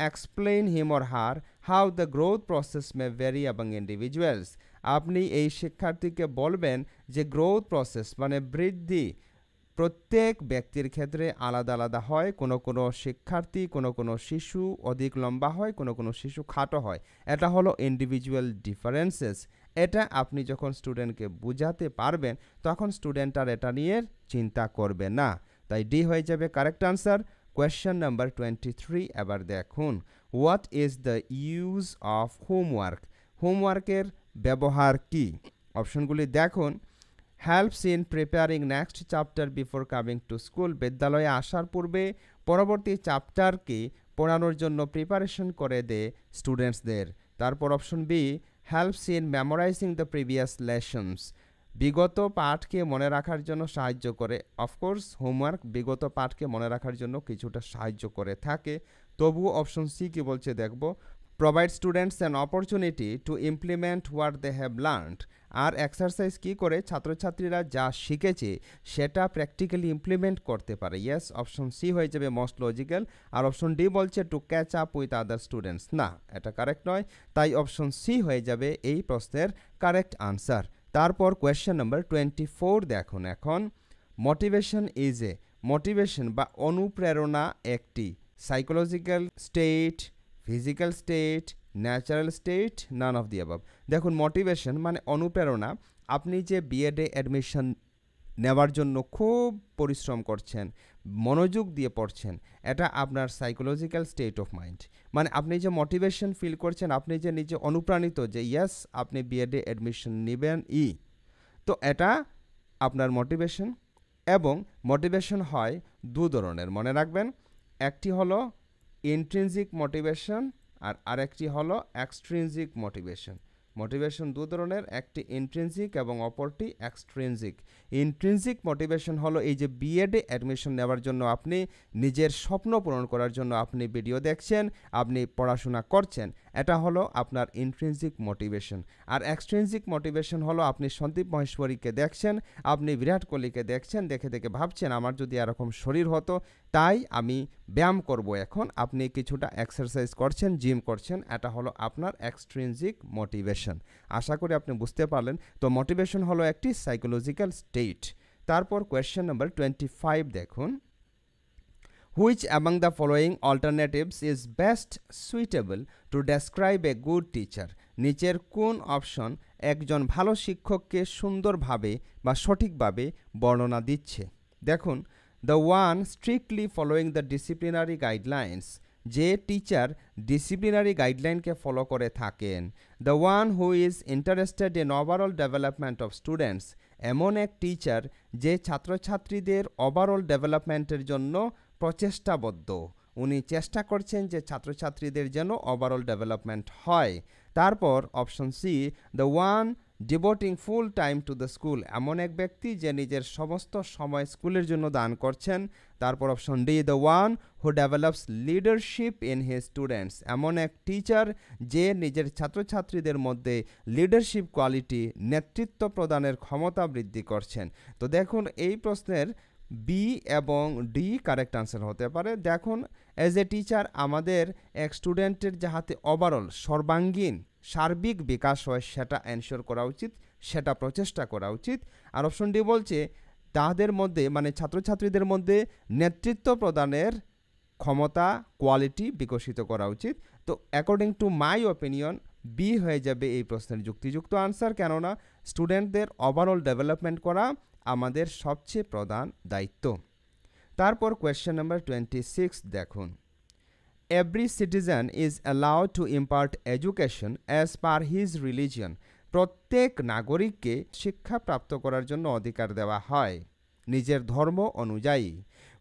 explain him or her how the growth process may vary among individuals, আপনি এই শিক্ষার্থীকে বলবেন যে গ্রোথ প্রসেস মানে বৃদ্ধি প্রত্যেক ব্যক্তির ক্ষেত্রে আলাদা আলাদা হয়, কোনো কোনো শিক্ষার্থী কোনো কোনো শিশু অধিক লম্বা হয়, কোনো কোনো শিশু খাটো হয়, এটা হলো ইন্ডিভিজুয়াল ডিফারেন্সেস। এটা আপনি যখন স্টুডেন্টকে বুঝাতে পারবেন তখন স্টুডেন্ট আর এটা নিয়ে চিন্তা করবে না, তাই ডি হয়ে যাবে কারেক্ট আনসার। কোয়েশ্চেন নাম্বার 23 এবার দেখুন। What is the use of homework, হোমওয়ার্কের ব্যবহার কি? অপশনগুলি দেখুন। Helps in preparing next chapter before coming to school, বিদ্যালয়ে আসার পূর্বে পরবর্তী চ্যাপ্টারকে পড়ানোর জন্য প্রিপারেশন করে দেয় স্টুডেন্টসদের। তারপর option B helps in memorising the previous lessons, বিগত পাঠকে মনে রাখার জন্য সাহায্য করে। অফকোর্স হোমওয়ার্ক বিগত পাঠকে মনে রাখার জন্য কিছুটা সাহায্য করে থাকে, তবুও অপশন সি কি বলছে দেখব। Provide students an opportunity to implement what they have learned, আর এক্সারসাইজ কি করে ছাত্রছাত্রীরা যা শিখেছে সেটা প্র্যাকটিক্যালি ইমপ্লিমেন্ট করতে পারে। ইয়েস, অপশন সি হয়ে যাবে মোস্ট লজিক্যাল। আর অপশন ডি বলছে to catch up with other students, না এটা কারেক্ট নয়, তাই অপশন সি হয়ে যাবে এই প্রশ্নের কারেক্ট আনসার। তারপর কোয়েশ্চেন নাম্বার 24 দেখুন এখন। মোটিভেশন ইজ এ, মোটিভেশন বা অনুপ্রেরণা একটি psychological state, physical state, natural state, none of the above. দেখুন মোটিভেশন মানে অনুপ্রেরণা, আপনি যে বিএডে অ্যাডমিশন নেওয়ার জন্য খুব পরিশ্রম করছেন, মনোযোগ দিয়ে পড়ছেন, এটা আপনার সাইকোলজিক্যাল স্টেট অফ মাইন্ড, মানে আপনি যে মোটিভেশন ফিল করছেন, আপনি যে নিজে অনুপ্রাণিত যে ইয়েস আপনি বিএডে অ্যাডমিশন নেবেন তো এটা আপনার মোটিভেশন। এবং মোটিভেশন হয় দু ধরনের, মনে রাখবেন, একটি হলো ইন্ট্রিনজিক মোটিভেশন আর আরেকটি হলো এক্সট্রিনজিক মোটিভেশন। মোটিভেশন দু ধরনের, একটি ইন্ট্রিনজিক এবং অপরটি এক্সট্রিনজিক। ইন্ট্রিনজিক মোটিভেশন হলো এই যে বিএডে অ্যাডমিশন নেওয়ার জন্য আপনি নিজের স্বপ্ন পূরণ করার জন্য আপনি ভিডিও দেখছেন, আপনি পড়াশোনা করছেন, এটা হলো আপনার ইন্ট্রিনজিক মোটিভেশন। আর এক্সট্রিনজিক মোটিভেশন হলো আপনি সন্দীপ মহেশ্বরীকে দেখছেন, আপনি বিরাট কোহলিকে দেখছেন, দেখে দেখে ভাবছেন আমার যদি এরকম শরীর হতো তাই আমি ব্যায়াম করব, এখন আপনি কিছুটা এক্সারসাইজ করছেন, জিম করছেন, এটা হলো আপনার এক্সট্রিনজিক মোটিভেশন। আশা করি আপনি বুঝতে পারলেন। তো মোটিভেশন হলো একটি সাইকোলজিক্যাল স্টেট। তারপর কোয়েশ্চেন নাম্বার 25 দেখুন। Which among the following alternatives is best suitable to describe a good teacher, নিচের কোন অপশন একজন ভালো শিক্ষককে সুন্দরভাবে বা সঠিকভাবে বর্ণনা দিচ্ছে? দেখুন, the one strictly following the disciplinary guidelines, যে টিচার ডিসিপ্লিনারি গাইডলাইনকে ফলো করে থাকেন। The one who is interested in overall development of students, এমন এক টিচার যে ছাত্রছাত্রীদের ওভারঅল ডেভেলপমেন্টের জন্য প্রচেষ্টাবদ্ধ, উনি চেষ্টা করছেন যে ছাত্রছাত্রীদের যেন ওভারঅল ডেভেলপমেন্ট হয়। তারপর option C the one devoting full time to the school, এমন এক ব্যক্তি যে নিজের সমস্ত সময় স্কুলের জন্য দান করছেন। তারপর option D the one who develops leadership in his students, এমন এক টিচার যে নিজের ছাত্রছাত্রীদের মধ্যে লিডারশিপ কোয়ালিটি, নেতৃত্ব প্রদানের ক্ষমতা বৃদ্ধি করছেন। তো দেখুন এই প্রশ্নের বি এবং ডি কারেক্ট আনসার হতে পারে। দেখুন, অ্যাজ এ টিচার আমাদের এক স্টুডেন্টের যাহাতে ওভারঅল সর্বাঙ্গীন সার্বিক বিকাশ হয় সেটা এনশিওর করা উচিত, সেটা প্রচেষ্টা করা উচিত। আর অপশন ডি বলছে তাদের মধ্যে মানে ছাত্রছাত্রীদের মধ্যে নেতৃত্ব প্রদানের ক্ষমতা কোয়ালিটি বিকশিত করা উচিত। তো according to my opinion B হয়ে যাবে এই প্রশ্নের যুক্তিযুক্ত আনসার, কেননা স্টুডেন্টদের ওভারঅল ডেভেলপমেন্ট করা আমাদের সবচেয়ে প্রধান দায়িত্ব। তারপর কোয়েশ্চেন নাম্বার 26 দেখুন, every citizen is allowed to impart education as per his religion. প্রত্যেক নাগরিককে শিক্ষা প্রাপ্ত করার জন্য অধিকার দেওয়া হয় নিজের ধর্ম অনুযায়ী।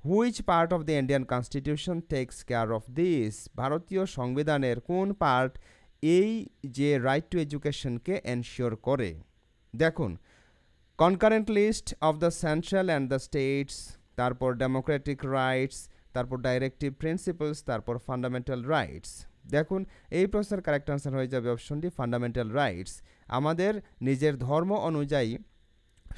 Which part of the Indian constitution text care of this? ভারতীয় সংবিধানের কোন পার্ট এই যে রাইট টু এডুকেশনকে এনশিওর করে? দেখুন, concurrent list of the central and the states, তারপর ডেমোক্রেটিক রাইটস, তারপর ডাইরেক্টিভ প্রিন্সিপালস, তারপর ফান্ডামেন্টাল রাইটস। দেখুন, এই প্রশ্নের কারেক্ট আনসার হয়ে যাবে অপশন ডি, ফান্ডামেন্টাল রাইটস। আমাদের নিজের ধর্ম অনুযায়ী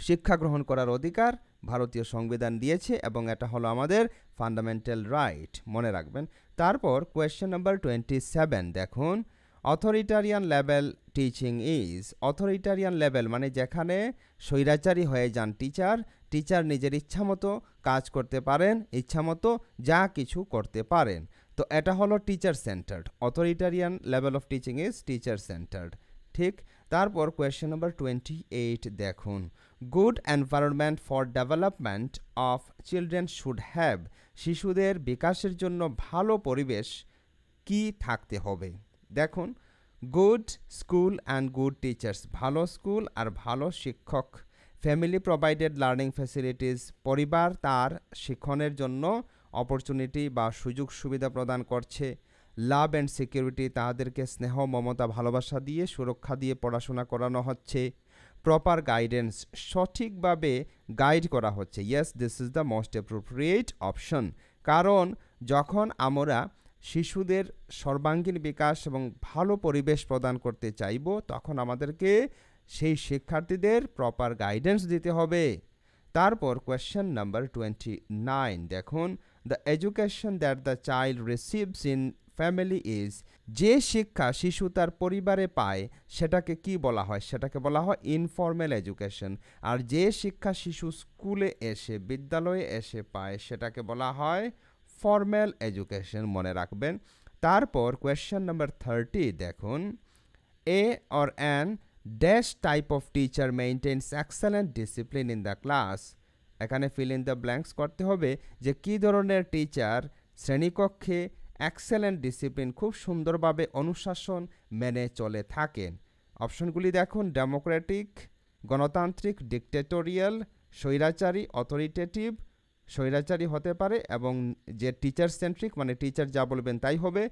শিক্ষা গ্রহণ করার অধিকার ভারতীয় সংবিধান দিয়েছে এবং এটা হলো আমাদের ফান্ডামেন্টাল রাইট, মনে রাখবেন। তারপর কোয়েশ্চেন নাম্বার 27 দেখুন, authoritarian level teaching is. Authoritarian level মানে যেখানে স্বৈরাচারী হয়ে যান টিচার নিজের ইচ্ছামতো কাজ করতে পারেন, ইচ্ছামতো যা কিছু করতে পারেন। তো এটা হলো teacher centred. Authoritarian level of teaching is teacher centred, ঠিক। তারপর কোয়েশ্চেন নাম্বার 28 দেখুন, good environment for development of children should have. শিশুদের বিকাশের জন্য ভালো পরিবেশ কি থাকতে হবে? দেখুন, good school and good teachers, ভালো স্কুল আর ভালো শিক্ষক। ফ্যামিলি প্রোভাইডেড লার্নিং ফ্যাসিলিটিস, পরিবার তার শিক্ষণের জন্য অপরচুনিটি বা সুযোগ সুবিধা প্রদান করছে। লাভ অ্যান্ড সিকিউরিটি, তাদেরকে স্নেহ মমতা ভালোবাসা দিয়ে সুরক্ষা দিয়ে পড়াশোনা করানো হচ্ছে। প্রপার গাইডেন্স, সঠিকভাবে গাইড করা হচ্ছে। Yes, this is the most appropriate option. কারণ যখন আমরা শিশুদের সর্বাঙ্গীন বিকাশ এবং ভালো পরিবেশ প্রদান করতে চাইব তখন আমাদেরকে সেই শিক্ষার্থীদের প্রপার গাইডেন্স দিতে হবে। তারপর কোয়েশ্চেন নাম্বার 29 দেখুন, the education that the child receives in family is. যে শিক্ষা শিশু তার পরিবারে পায় সেটাকে কি বলা হয়? সেটাকে বলা হয় ইনফর্মাল এডুকেশন। আর যে শিক্ষা শিশু স্কুলে এসে বিদ্যালয়ে এসে পায় সেটাকে বলা হয় ফর্মাল এডুকেশন, মনে রাখবেন। তারপর কোয়েশ্চেন নাম্বার 30 দেখুন, a or an dash type of teacher maintains excellent discipline in the class. এখানে ফিল ইন দ্য ব্ল্যাঙ্কস করতে হবে যে কী ধরনের টিচার শ্রেণীকক্ষে এক্সেলেন্ট ডিসিপ্লিন খুব সুন্দরভাবে অনুশাসন মেনে চলে থাকেন। অপশনগুলি দেখুন, ডেমোক্রেটিক গণতান্ত্রিক, ডিক্টেটোরিয়াল, স্বৈরাচারী অথরিটেটিভ, স্বৈরাচারী হতে পারে এবং যে টিচার সেন্ট্রিক মানে টিচার যা বলবেন তাই হবে,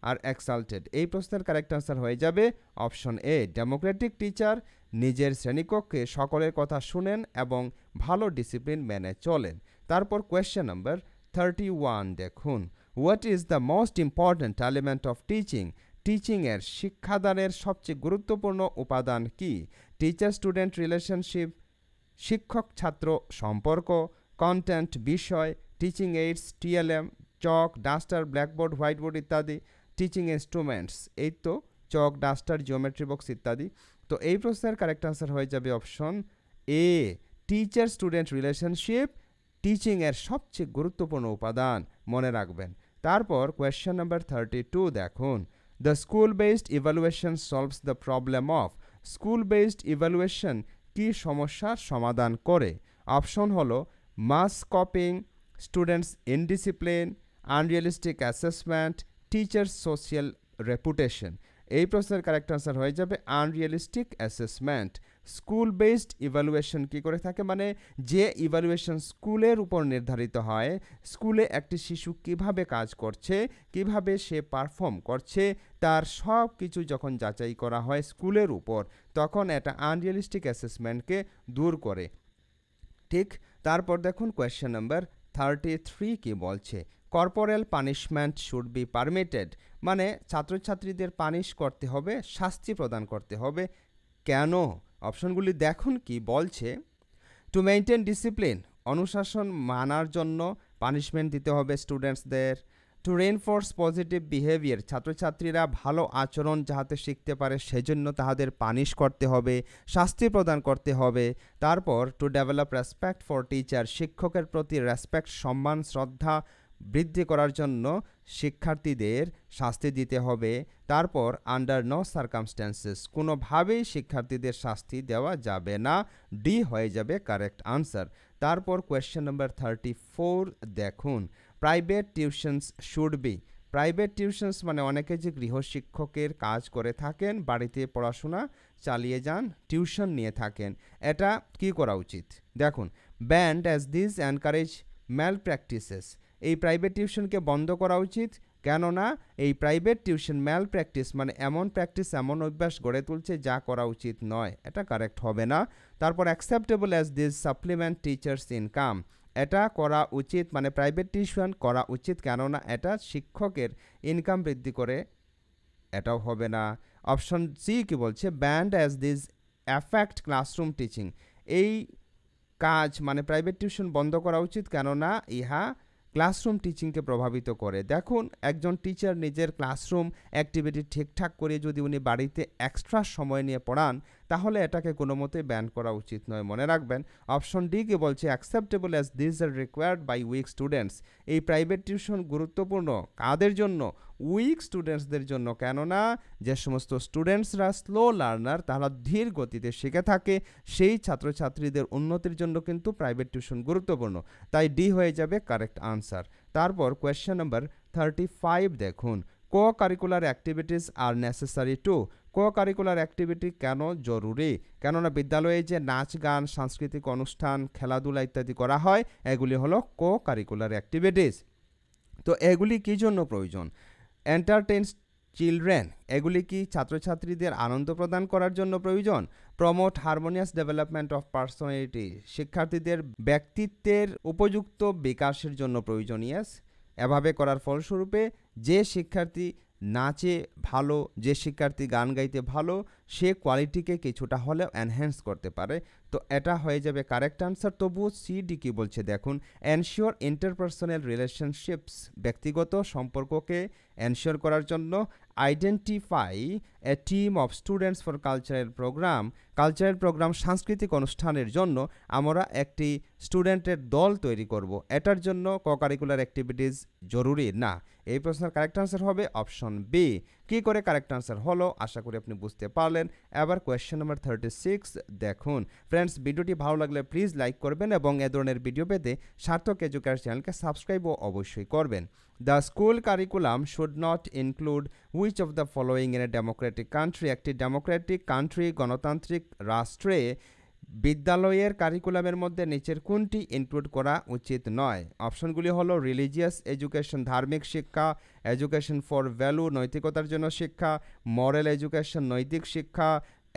আর এক্সাল্টেড। এই প্রশ্নের কারেক্ট আনসার হয়ে যাবে অপশন এ, ডেমোক্রেটিক টিচার নিজের শ্রেণীকক্ষে সকলের কথা শুনেন এবং ভালো ডিসিপ্লিন মেনে চলেন। তারপর কোয়েশ্চেন নাম্বার 31 দেখুন, what is the most important element of teaching. টিচিংয়ের শিক্ষাদানের সবচেয়ে গুরুত্বপূর্ণ উপাদান কি? টিচার স্টুডেন্ট রিলেশনশিপ, শিক্ষক ছাত্র সম্পর্ক, কন্টেন্ট বিষয়, টিচিং এইডস, টিএলএম, চক, ডাস্টার, ব্ল্যাকবোর্ড, হোয়াইটবোর্ড ইত্যাদি। টিচিং ইনস্ট্রুমেন্টস, এই তো চক, ডাস্টার, জিওমেট্রি বক্স ইত্যাদি। তো এই প্রশ্নের কারেক্ট আনসার হয়ে যাবে option A, teacher student relationship টিচিংয়ের সবচেয়ে গুরুত্বপূর্ণ উপাদান, মনে রাখবেন। তারপর কোয়েশ্চেন নাম্বার 32 দেখুন, the school based evaluation solves the problem of. School based evaluation কি সমস্যার সমাধান করে? অপশন হলো mass copying, students indiscipline, unrealistic assessment, teacher social reputation. এই প্রশ্নের কারেক্ট আনসার হয়ে যাবে unrealistic assessment. School based evaluation কী করে থাকে, মানে যে ইভ্যালুয়েশন স্কুলের উপর নির্ধারিত হয়, স্কুলে একটি শিশু কিভাবে কাজ করছে, কিভাবে সে পারফর্ম করছে, তার সব কিছু যখন যাচাই করা হয় স্কুলের উপর, তখন এটা আনরিয়ালিস্টিক অ্যাসেসমেন্টকে দূর করে, ঠিক। তারপর দেখুন কোয়েশ্চেন নাম্বার 33 কি বলছে, corporal punishment should be permitted, মানে ছাত্রছাত্রীদের পানিশ করতে হবে, শাস্তি প্রদান করতে হবে। কেন? অপশনগুলি দেখুন কি বলছে, টু মেনটেন ডিসিপ্লিন, অনুশাসন মানার জন্য পানিশমেন্ট দিতে হবে স্টুডেন্টসদের। টু রেইনফোর্স পজিটিভ বিহেভিয়ার, ছাত্রছাত্রীরা ভালো আচরণ যাহাতে শিখতে পারে সেজন্য তাহাদের পানিশ করতে হবে, শাস্তি প্রদান করতে হবে। তারপর to develop respect for teacher, শিক্ষকের প্রতি রেসপেক্ট সম্মান শ্রদ্ধা বৃদ্ধি করার জন্য শিক্ষার্থীদের শাস্তি দিতে হবে। তারপর আন্ডার নো সার্কামস্ট্যান্সেস, কোনোভাবেই শিক্ষার্থীদের শাস্তি দেওয়া যাবে না। ডি হয়ে যাবে কারেক্ট আনসার। তারপর কোয়েশ্চেন নাম্বার 34 দেখুন, private tuitions should be. Private tuitions মানে অনেকে যে গৃহশিক্ষকের কাজ করে থাকেন, বাড়িতে পড়াশোনা চালিয়ে যান, টিউশন নিয়ে থাকেন, এটা কি করা উচিত? দেখুন, banned as this encourage malpractices, এই প্রাইভেট টিউশনকে বন্ধ করা উচিত। কেননা এই প্রাইভেট টিউশন ম্যাল প্র্যাকটিস মানে এমন প্র্যাকটিস, এমন অভ্যাস গড়ে তুলছে যা করা উচিত নয়, এটা কারেক্ট হবে না। তারপর acceptable as this supplement teachers income, এটা করা উচিত মানে প্রাইভেট টিউশন করা উচিত, কেননা এটা শিক্ষকের ইনকাম বৃদ্ধি করে, এটাও হবে না। অপশন সি কি বলছে, band as this affect classroom teaching, এই কাজ মানে প্রাইভেট টিউশন বন্ধ করা উচিত, কেননা ইহা ক্লাসরুম টিচিংকে প্রভাবিত করে। দেখুন, একজন টিচার নিজের ক্লাসরুম অ্যাক্টিভিটি ঠিকঠাক করে যদি উনি বাড়িতে এক্সট্রা সময় নিয়ে পড়ান, তাহলে এটাকে কোনো মতেই ব্যান করা উচিত নয়, মনে রাখবেন। অপশন ডি কি বলছে, acceptable as this are required by weak students, এই প্রাইভেট টিউশন গুরুত্বপূর্ণ কাদের জন্য? উইক স্টুডেন্টসদের জন্য, কেননা যে সমস্ত স্টুডেন্টসরা স্লো লার্নার, তারা ধীর গতিতে শিখে থাকে, সেই ছাত্রছাত্রীদের উন্নতির জন্য কিন্তু প্রাইভেট টিউশন গুরুত্বপূর্ণ। তাই ডি হয়ে যাবে কারেক্ট আনসার। তারপর কোয়েশ্চেন নাম্বার 35 দেখুন, co curricular activities R necessary to, co curricular activity কেন জরুরি? কেননা বিদ্যালয়ে যে নাচ গান সাংস্কৃতিক অনুষ্ঠান খেলাধুলা ইত্যাদি করা হয়, এগুলি হলো কো কারিকুলার অ্যাক্টিভিটিস। তো এগুলি কী জন্য প্রয়োজন? এন্টারটেইনস চিলড্রেন, এগুলি কি ছাত্রছাত্রীদের আনন্দ প্রদান করার জন্য প্রয়োজন? Promote harmonious development of personality, শিক্ষার্থীদের ব্যক্তিত্বের উপযুক্ত বিকাশের জন্য প্রয়োজন। ইয়েস, এভাবে করার ফলস্বরূপে যে শিক্ষার্থী নাচে ভালো, যে শিক্ষার্থী গান গাইতে ভালো, সে কোয়ালিটিকে কিছুটা হলেও এনহ্যান্স করতে পারে। তো এটা হয়ে যাবে কারেক্ট আনসার। তবুও সিডি কি বলছে দেখুন, এনশিওর ইন্টারপার্সোনাল রিলেশনশিপস, ব্যক্তিগত সম্পর্ককে এনশিওর করার জন্য। Identify a team of students for cultural programme, cultural programme সাংস্কৃতিক অনুষ্ঠানের জন্য আমরা একটি স্টুডেন্টের দল তৈরি করব, এটার জন্য কোকারিকুলার অ্যাক্টিভিটিস জরুরি না। এই প্রশ্নের কারেক্ট আনসার হবে অপশন বি। কী করে কারেক্ট আনসার হলো আশা করি আপনি বুঝতে পারলেন। এবার কোয়েশ্চেন নাম্বার 36 দেখুন। ফ্রেন্ডস, ভিডিওটি ভালো লাগলে প্লিজ লাইক করবেন এবং এ ধরনের ভিডিও পেতে সার্থক এডুকেশন চ্যানেলকে সাবস্ক্রাইবও অবশ্যই করবেন। The school curriculum should not include which of the following in a democratic country, একটি ডেমোক্রেটিক কান্ট্রি গণতান্ত্রিক রাষ্ট্রে বিদ্যালয়ের কারিকুলামের মধ্যে নিচের কোনটি ইনক্লুড করা উচিত নয়? অপশনগুলি হলো রিলিজিয়াস এডুকেশন, ধার্মিক শিক্ষা, এডুকেশন ফর ভ্যালু, নৈতিকতার জন্য শিক্ষা, মরাল এডুকেশন, নৈতিক শিক্ষা,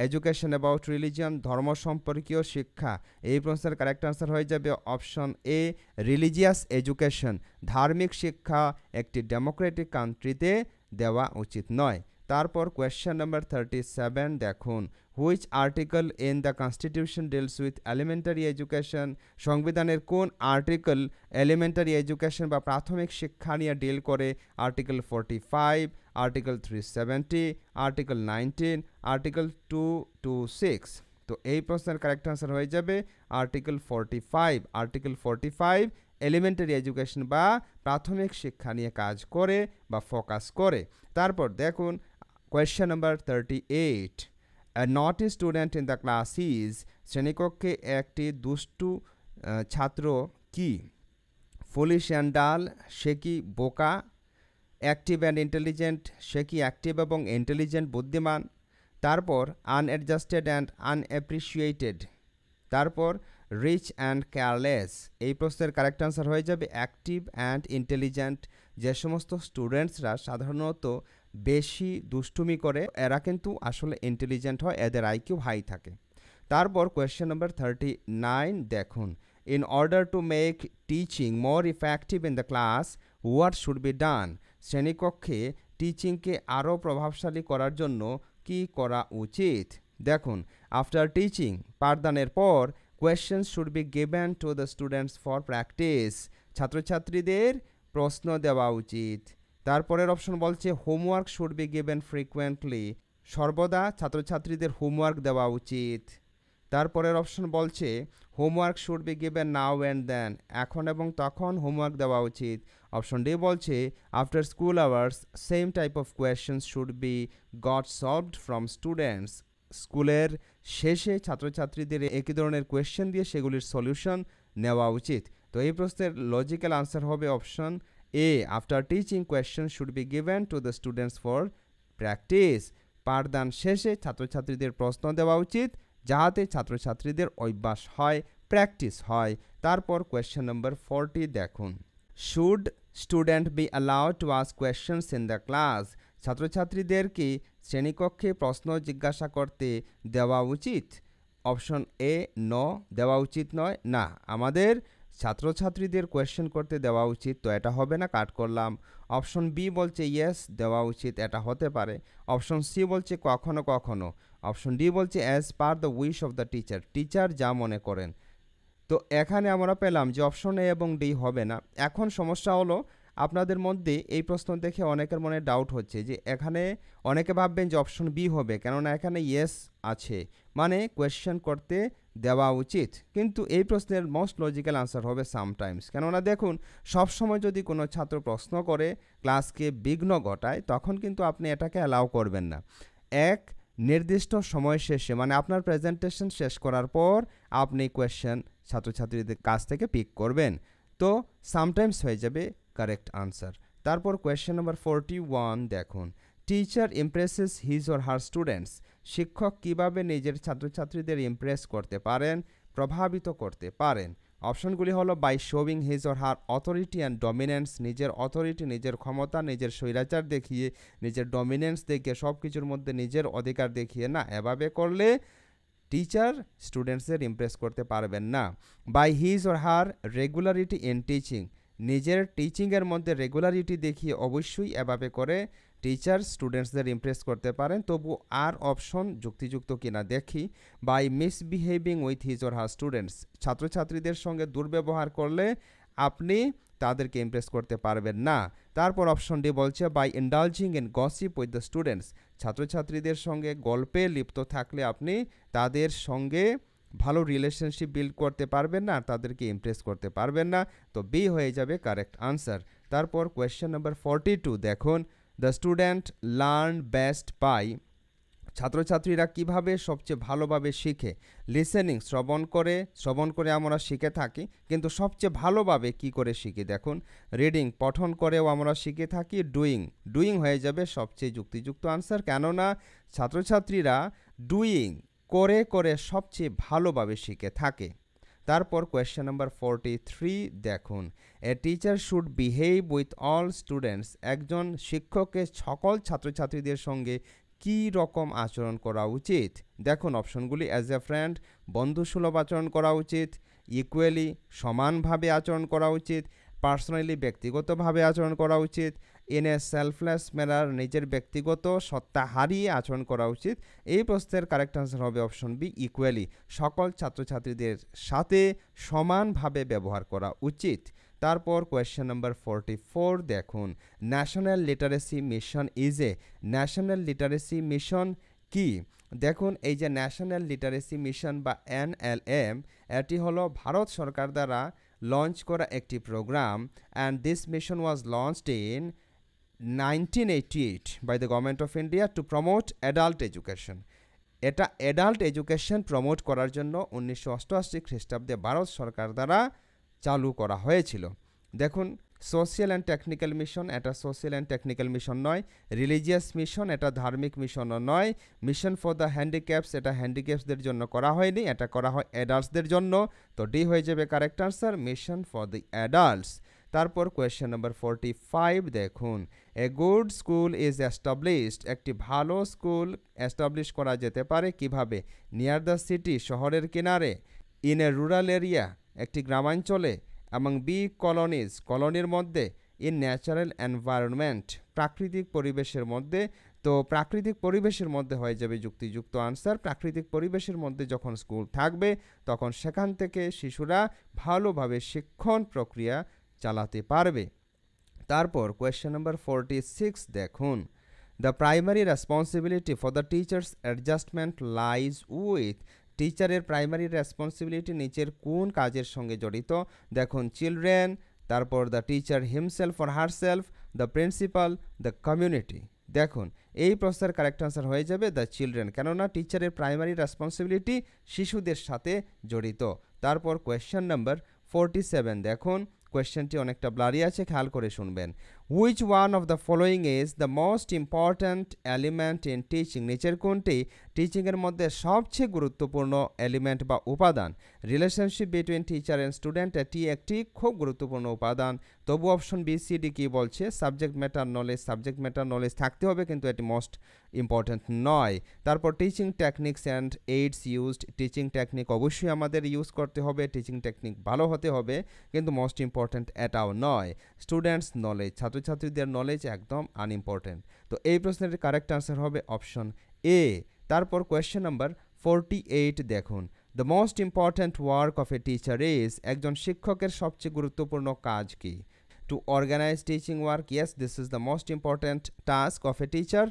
এডুকেশন অ্যাবাউট রিলিজিয়ন, ধর্ম সম্পর্কীয় শিক্ষা। এই প্রশ্নের কারেক্ট আনসার হয়ে যাবে অপশন এ, রিলিজিয়াস এডুকেশন। ধার্মিক শিক্ষা একটি ডেমোক্রেটিক কান্ট্রিতে দেওয়া উচিত নয়। তারপর কোয়েশ্চেন নাম্বার 37 দেখুন, which article in the constitution deals with elementary education, সংবিধানের কোন আর্টিকেল এলিমেন্টারি এডুকেশন বা প্রাথমিক শিক্ষা নিয়ে ডিল করে? Article 45, article 370, article 19, article 226। তো এই প্রশ্নের কারেক্ট আনসার হয়ে যাবে আর্টিকেল 45। আর্টিকেল 45 এলিমেন্টারি এডুকেশন বা প্রাথমিক শিক্ষা নিয়ে কাজ করে বা ফোকাস করে। তারপর দেখুন question number 38, a naughty student in the class is, শ্রেণীকক্ষে একটি দুষ্টু ছাত্র কি? ফুলিশ অ্যান্ড ডাল, সে কি বোকা? অ্যাক্টিভ অ্যান্ড ইন্টেলিজেন্ট, সে কি অ্যাক্টিভ এবং ইন্টেলিজেন্ট বুদ্ধিমান? তারপর আনঅ্যাডজাস্টেড অ্যান্ড আনঅ্যাপ্রিসিয়েটেড, তারপর রিচ অ্যান্ড কেয়ারলেস। এই প্রশ্নের কারেক্ট আনসার হয়ে যাবে অ্যাক্টিভ অ্যান্ড ইন্টেলিজেন্ট। যে সমস্ত স্টুডেন্টসরা সাধারণত বেশি দুষ্টুমি করে, এরা কিন্তু আসলে ইন্টেলিজেন্ট হয়, এদের আইকিউ হাই থাকে। তারপর কোয়েশ্চেন নাম্বার 39 দেখুন, in order to make teaching more effective in the class what should be done, শ্রেণীকক্ষে টিচিংকে আরও প্রভাবশালী করার জন্য কি করা উচিত? দেখুন, আফটার টিচিং, পাঠদানের পর question should be given to the students for practice, ছাত্রছাত্রীদের প্রশ্ন দেওয়া উচিত। তারপরের অপশন বলছে homework should be given frequently, সর্বদা ছাত্রছাত্রীদের হোমওয়ার্ক দেওয়া উচিত। তারপরের অপশন বলছে homework should be given now and then, এখন এবং তখন হোমওয়ার্ক দেওয়া উচিত। অপশন ডি বলছে after school hours same type of questions should be got solved from students, স্কুলের শেষে ছাত্রছাত্রীদের একই ধরনের কোয়েশ্চেন দিয়ে সেগুলির সলিউশন নেওয়া উচিত। তো এই প্রশ্নের লজিক্যাল আনসার হবে option A, after teaching question should be given to the students for practice, পাঠদান শেষে ছাত্রছাত্রীদের প্রশ্ন দেওয়া উচিত যাহাতে ছাত্রছাত্রীদের অভ্যাস হয়, প্র্যাকটিস হয়। তারপর কোয়েশ্চেন নম্বর 40 দেখুন, should student be allowed to ask questions in the class, ছাত্রছাত্রীদেরকে শ্রেণীকক্ষে প্রশ্ন জিজ্ঞাসা করতে দেওয়া উচিত? অপশন এ নো, দেওয়া উচিত নয়, না আমাদের ছাত্রছাত্রীদের কোয়েশ্চেন করতে দেওয়া উচিত, তো এটা হবে না, কাট করলাম। অপশন বি বলছে ইয়েস, দেওয়া উচিত, এটা হতে পারে। অপশন সি বলছে কখনো কখনো। অপশন ডি বলছে as per the wish of the teacher, teacher যা মনে করেন। তো এখানে আমরা পেলাম যে অপশন এ এবং ডি হবে না। এখন সমস্যা হলো আপনাদের মধ্যে এই প্রশ্ন দেখে অনেকের মনে ডাউট হচ্ছে যে এখানে অনেকে ভাববেন যে অপশন বি হবে, কেননা এখানে ইয়েস আছে, মানে কোয়েশ্চেন করতে দেওয়া উচিত। কিন্তু এই প্রশ্নের মোস্ট লজিক্যাল আনসার হবে সামটাইমস, কেননা দেখুন সবসময় যদি কোনো ছাত্র প্রশ্ন করে ক্লাসকে বিঘ্ন ঘটায় তখন কিন্তু আপনি এটাকে অ্যালাউ করবেন না। এক নির্দিষ্ট সময় শেষে, মানে আপনার প্রেজেন্টেশন শেষ করার পর আপনি কোয়েশ্চেন ছাত্রছাত্রীদের কাছ থেকে পিক করবেন, তো সামটাইমস হয়ে যাবে কারেক্ট আনসার। তারপর কোয়েশ্চেন নম্বর 41 দেখুন, teacher impresses his or her students, শিক্ষক কিভাবে নিজের ছাত্রছাত্রীদের ইমপ্রেস করতে পারেন, প্রভাবিত করতে পারেন? অপশনগুলি হলো by showing his or her authority and dominance, নিজের অথরিটি, নিজের ক্ষমতা, নিজের স্বৈরাচার দেখিয়ে, নিজের ডমিনেন্স দেখিয়ে, সব কিছুর মধ্যে নিজের অধিকার দেখিয়ে না, এভাবে করলে টিচার স্টুডেন্টসদের ইমপ্রেস করতে পারবেন না। By his or her regularity in teaching, নিজের টিচিংয়ের মধ্যে রেগুলারিটি দেখিয়ে অবশ্যই এভাবে করে টিচার স্টুডেন্টসদের ইমপ্রেস করতে পারেন। তবু আর অপশন যুক্তিযুক্ত কিনা দেখি। By misbehaving with his or her students, ছাত্রছাত্রীদের সঙ্গে দুর্ব্যবহার করলে আপনি তাদেরকে ইমপ্রেস করতে পারবেন না। তারপর অপশন ডি বলছে by indulging in gossip with the students, ছাত্রছাত্রীদের সঙ্গে গল্পে লিপ্ত থাকলে আপনি তাদের সঙ্গে ভালো রিলেশনশিপ বিল্ড করতে পারবেন না, তাদেরকে ইমপ্রেস করতে পারবেন না, তো বি হয়ে যাবে কারেক্ট আনসার। তারপর কোয়েশ্চেন নাম্বার 42 দেখুন, the student learn best by, ছাত্রছাত্রীরা কিভাবে সবচেয়ে ভালোভাবে শিখে? লিসেনিং, শ্রবণ করে আমরা শিখে থাকি, কিন্তু সবচেয়ে ভালোভাবে কি করে শিখি? দেখুন, রিডিং, পঠন করেও আমরা শিখে থাকি। ডুইং হয়ে যাবে সবচেয়ে যুক্তিযুক্ত আনসার, কেননা ছাত্রছাত্রীরা ডুইং করে করে সবচেয়ে ভালোভাবে শিখে থাকে। তারপর কোয়েশ্চেন নাম্বার 43 দেখুন, a teacher should behave with all students, একজন শিক্ষকের সকল ছাত্রছাত্রীদের সঙ্গে কী রকম আচরণ করা উচিত? দেখুন অপশনগুলি, অ্যাজ এ ফ্রেন্ড, বন্ধুসুলভ আচরণ করা উচিত, ইকুয়ালি, সমানভাবে আচরণ করা উচিত, পার্সোনালি, ব্যক্তিগতভাবে আচরণ করা উচিত, ইন এ সেলফলেস ম্যানার, নিজের ব্যক্তিগত সত্তা হারিয়ে আচরণ করা উচিত। এই প্রশ্নের কারেক্ট আনসার হবে অপশন বি, ইকুয়ালি, সকল ছাত্রছাত্রীদের সাথে সমানভাবে ব্যবহার করা উচিত। তারপর কোয়েশ্চেন নাম্বার 44 দেখুন, national literacy mission is a, national literacy mission কি? দেখুন এই যে ন্যাশনাল লিটারেসি মিশন বা NLM, এটি হলো ভারত সরকার দ্বারা লঞ্চ করা একটি programme, and this mission was launched in 1988 by the government of India to promote adult education. এটা অ্যাডাল্ট এডুকেশন প্রমোট করার জন্য 1988 খ্রিস্টাব্দে ভারত সরকার দ্বারা চালু করা হয়েছিল। দেখুন, সোশ্যাল অ্যান্ড টেকনিক্যাল মিশন, এটা সোশ্যাল অ্যান্ড টেকনিক্যাল মিশন নয়। রিলিজিয়াস মিশন, এটা ধার্মিক মিশনও নয়। মিশন ফর দ্য হ্যান্ডিক্যাপস, এটা হ্যান্ডিক্যাপসদের জন্য করা হয়নি, এটা করা হয় অ্যাডাল্টসদের জন্য, তো ডি হয়ে যাবে correct answer, mission for the adults. তারপর কোয়েশ্চেন নাম্বার 45 দেখুন, a good school is established, একটি ভালো স্কুল এস্টাবলিশ করা যেতে পারে কিভাবে? নিয়ার দ্য সিটি, শহরের কিনারে, ইন এ রুরাল এরিয়া, একটি গ্রামাঞ্চলে, এবং বি কলোনির মধ্যে, ইন ন্যাচারাল এনভায়রনমেন্ট, প্রাকৃতিক পরিবেশের মধ্যে। তো তো প্রাকৃতিক পরিবেশের মধ্যে হয়ে যাবে যুক্তিযুক্ত আনসার। প্রাকৃতিক পরিবেশের মধ্যে যখন স্কুল থাকবে তখন সেখান থেকে শিশুরা ভালোভাবে শিক্ষণ প্রক্রিয়া চালাতে পারবে। তারপর কোয়েশ্চেন নাম্বার 46 দেখুন, the primary responsibility for the teachers adjustment lies with. টিচারের প্রাইমারি রেসপন্সিবিলিটি নিচের কোন কাজের সঙ্গে জড়িত? দেখুন, চিলড্রেন, তারপর the teacher himself or herself, the principal, the community. দেখুন, এই প্রশ্নের কারেক্ট আনসার হয়ে যাবে দ্য চিলড্রেন, কেননা টিচারের প্রাইমারি রেসপন্সিবিলিটি শিশুদের সাথে জড়িত। তারপর কোয়েশ্চেন নাম্বার 47 দেখুন, কোয়েশ্চেনটি অনেকটা ব্লারি আছে, খেয়াল করে শুনবেন। Which one of the following is the most important element in teaching? নিচের কোনটি টিচিংয়ের মধ্যে সবচেয়ে গুরুত্বপূর্ণ এলিমেন্ট বা উপাদান? Relationship between teacher and student, এটি একটি খুব গুরুত্বপূর্ণ উপাদান। তবু অপশন বি সি ডি কী বলছে? Subject matter knowledge. Subject matter knowledge থাকতে হবে, কিন্তু এটি মোস্ট ইম্পর্ট্যান্ট নয়। তারপর teaching techniques and AIDS used. Teaching technique অবশ্যই আমাদের ইউজ করতে হবে, টিচিং টেকনিক ভালো হতে হবে, কিন্তু মোস্ট ইম্পর্ট্যান্ট এটাও নয়। স্টুডেন্টস নলেজ, ছাত্রছাত্রীদের নলেজ একদম আনইম্পর্ট্যান্ট। তো এই প্রশ্নের কারেক্ট আনসার হবে অপশন এ। তারপর কোয়েশ্চেন নাম্বার 48 দেখুন, the most important work of a teacher is. একজন শিক্ষকের সবচেয়ে গুরুত্বপূর্ণ কাজ কি? To organise teaching work. Yes, this is the most important task of a teacher.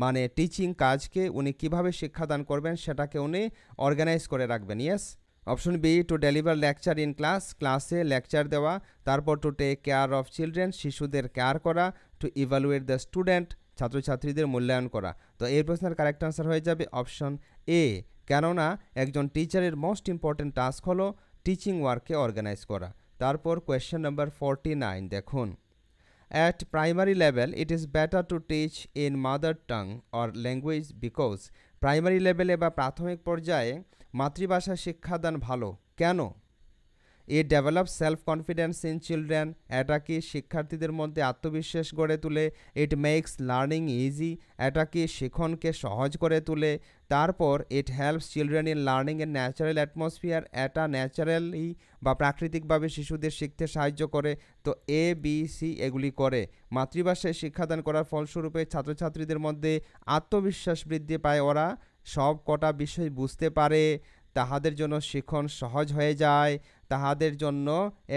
মানে টিচিং কাজকে উনি কিভাবে শিক্ষাদান করবেন সেটাকে উনি অর্গানাইজ করে রাখবেন। Yes. Option B, to deliver lecture in class. ক্লাসে লেকচার দেওয়া। তারপর to take care of children, শিশুদের কেয়ার করা। টু ইভালুয়েট দ্য স্টুডেন্ট, ছাত্রছাত্রীদের মূল্যায়ন করা। তো এই প্রশ্নের কারেক্ট আনসার হয়ে যাবে অপশন এ, কেননা একজন টিচারের মোস্ট ইম্পর্ট্যান্ট টাস্ক হলো টিচিং ওয়ার্ককে অর্গানাইজ করা। তারপর কোয়েশ্চেন নাম্বার 49 দেখুন, at primary level it is better to teach in mother tongue or language because. Primary লেভেলে বা প্রাথমিক পর্যায়ে মাতৃভাষা শিক্ষাদান ভালো কেন? It develop self confidence in children. এটা কি শিক্ষার্থীদের মধ্যে আত্মবিশ্বাস গড়ে তোলে? It makes learning easy. এটা কি শিখনকে সহজ করে তোলে? তারপর it helps children in learning a natural atmosphere. এটা ন্যাচারালি বা প্রাকৃতিকভাবে শিশুদের শিখতে সাহায্য করে। তো এ বি সি এগুলি করে। মাতৃভাষায় শিক্ষাদান করার ফলস্বরূপে ছাত্রছাত্রীদের মধ্যে আত্মবিশ্বাস বৃদ্ধি পায়, ওরা সব কটা বিষয় বুঝতে পারে, তাহাদের জন্য শিখন সহজ হয়ে যায়, তাহাদের জন্য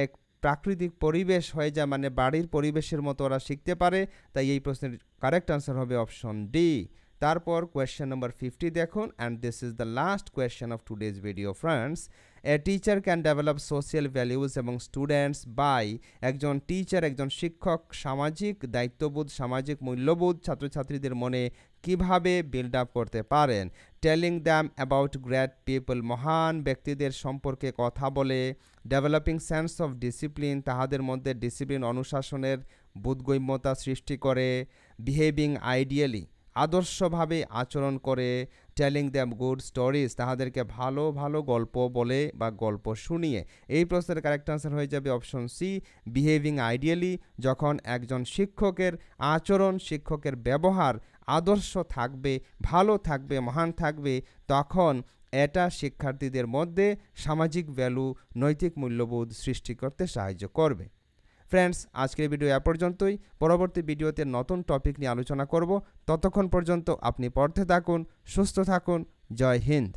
এক প্রাকৃতিক পরিবেশ হয়ে যায়, মানে বাড়ির পরিবেশের মতো ওরা শিখতে পারে। তাই এই প্রশ্নের কারেক্ট আনসার হবে অপশন ডি। তারপর কোয়েশ্চেন নাম্বার 50 দেখুন, and this is the last question of today's video friends. A teacher can develop social values এবং স্টুডেন্টস বাই। একজন টিচার, একজন শিক্ষক সামাজিক দায়িত্ববোধ, সামাজিক মূল্যবোধ ছাত্রছাত্রীদের মনে কিভাবে বিল্ড আপ করতে পারেন? Telling them about great people, মহান ব্যক্তিদের সম্পর্কে কথা বলে। ডেভেলপিং সেন্স অফ ডিসিপ্লিন, তাহাদের মধ্যে ডিসিপ্লিন অনুশাসনের বোধগম্যতা সৃষ্টি করে। বিহেভিং আইডিয়ালি, আদর্শভাবে আচরণ করে। টেলিং দ্যাম গুড স্টোরিজ, তাহাদেরকে ভালো ভালো গল্প বলে বা গল্প শুনিয়ে। এই প্রশ্নের কারেক্ট আনসার হয়ে যাবে অপশন সি, বিহেভিং আইডিয়ালি। যখন একজন শিক্ষকের আচরণ, শিক্ষকের ব্যবহার আদর্শ থাকবে, ভালো থাকবে, মহান থাকবে, তখন এটা শিক্ষার্থীদের মধ্যে সামাজিক ভ্যালু, নৈতিক মূল্যবোধ সৃষ্টি করতে সাহায্য করবে। ফ্রেন্ডস, আজকের ভিডিও এ পর্যন্তই। পরবর্তী ভিডিওতে নতুন টপিক নিয়ে আলোচনা করব। ততক্ষণ পর্যন্ত আপনি পড়তে থাকুন, সুস্থ থাকুন। জয় হিন্দ।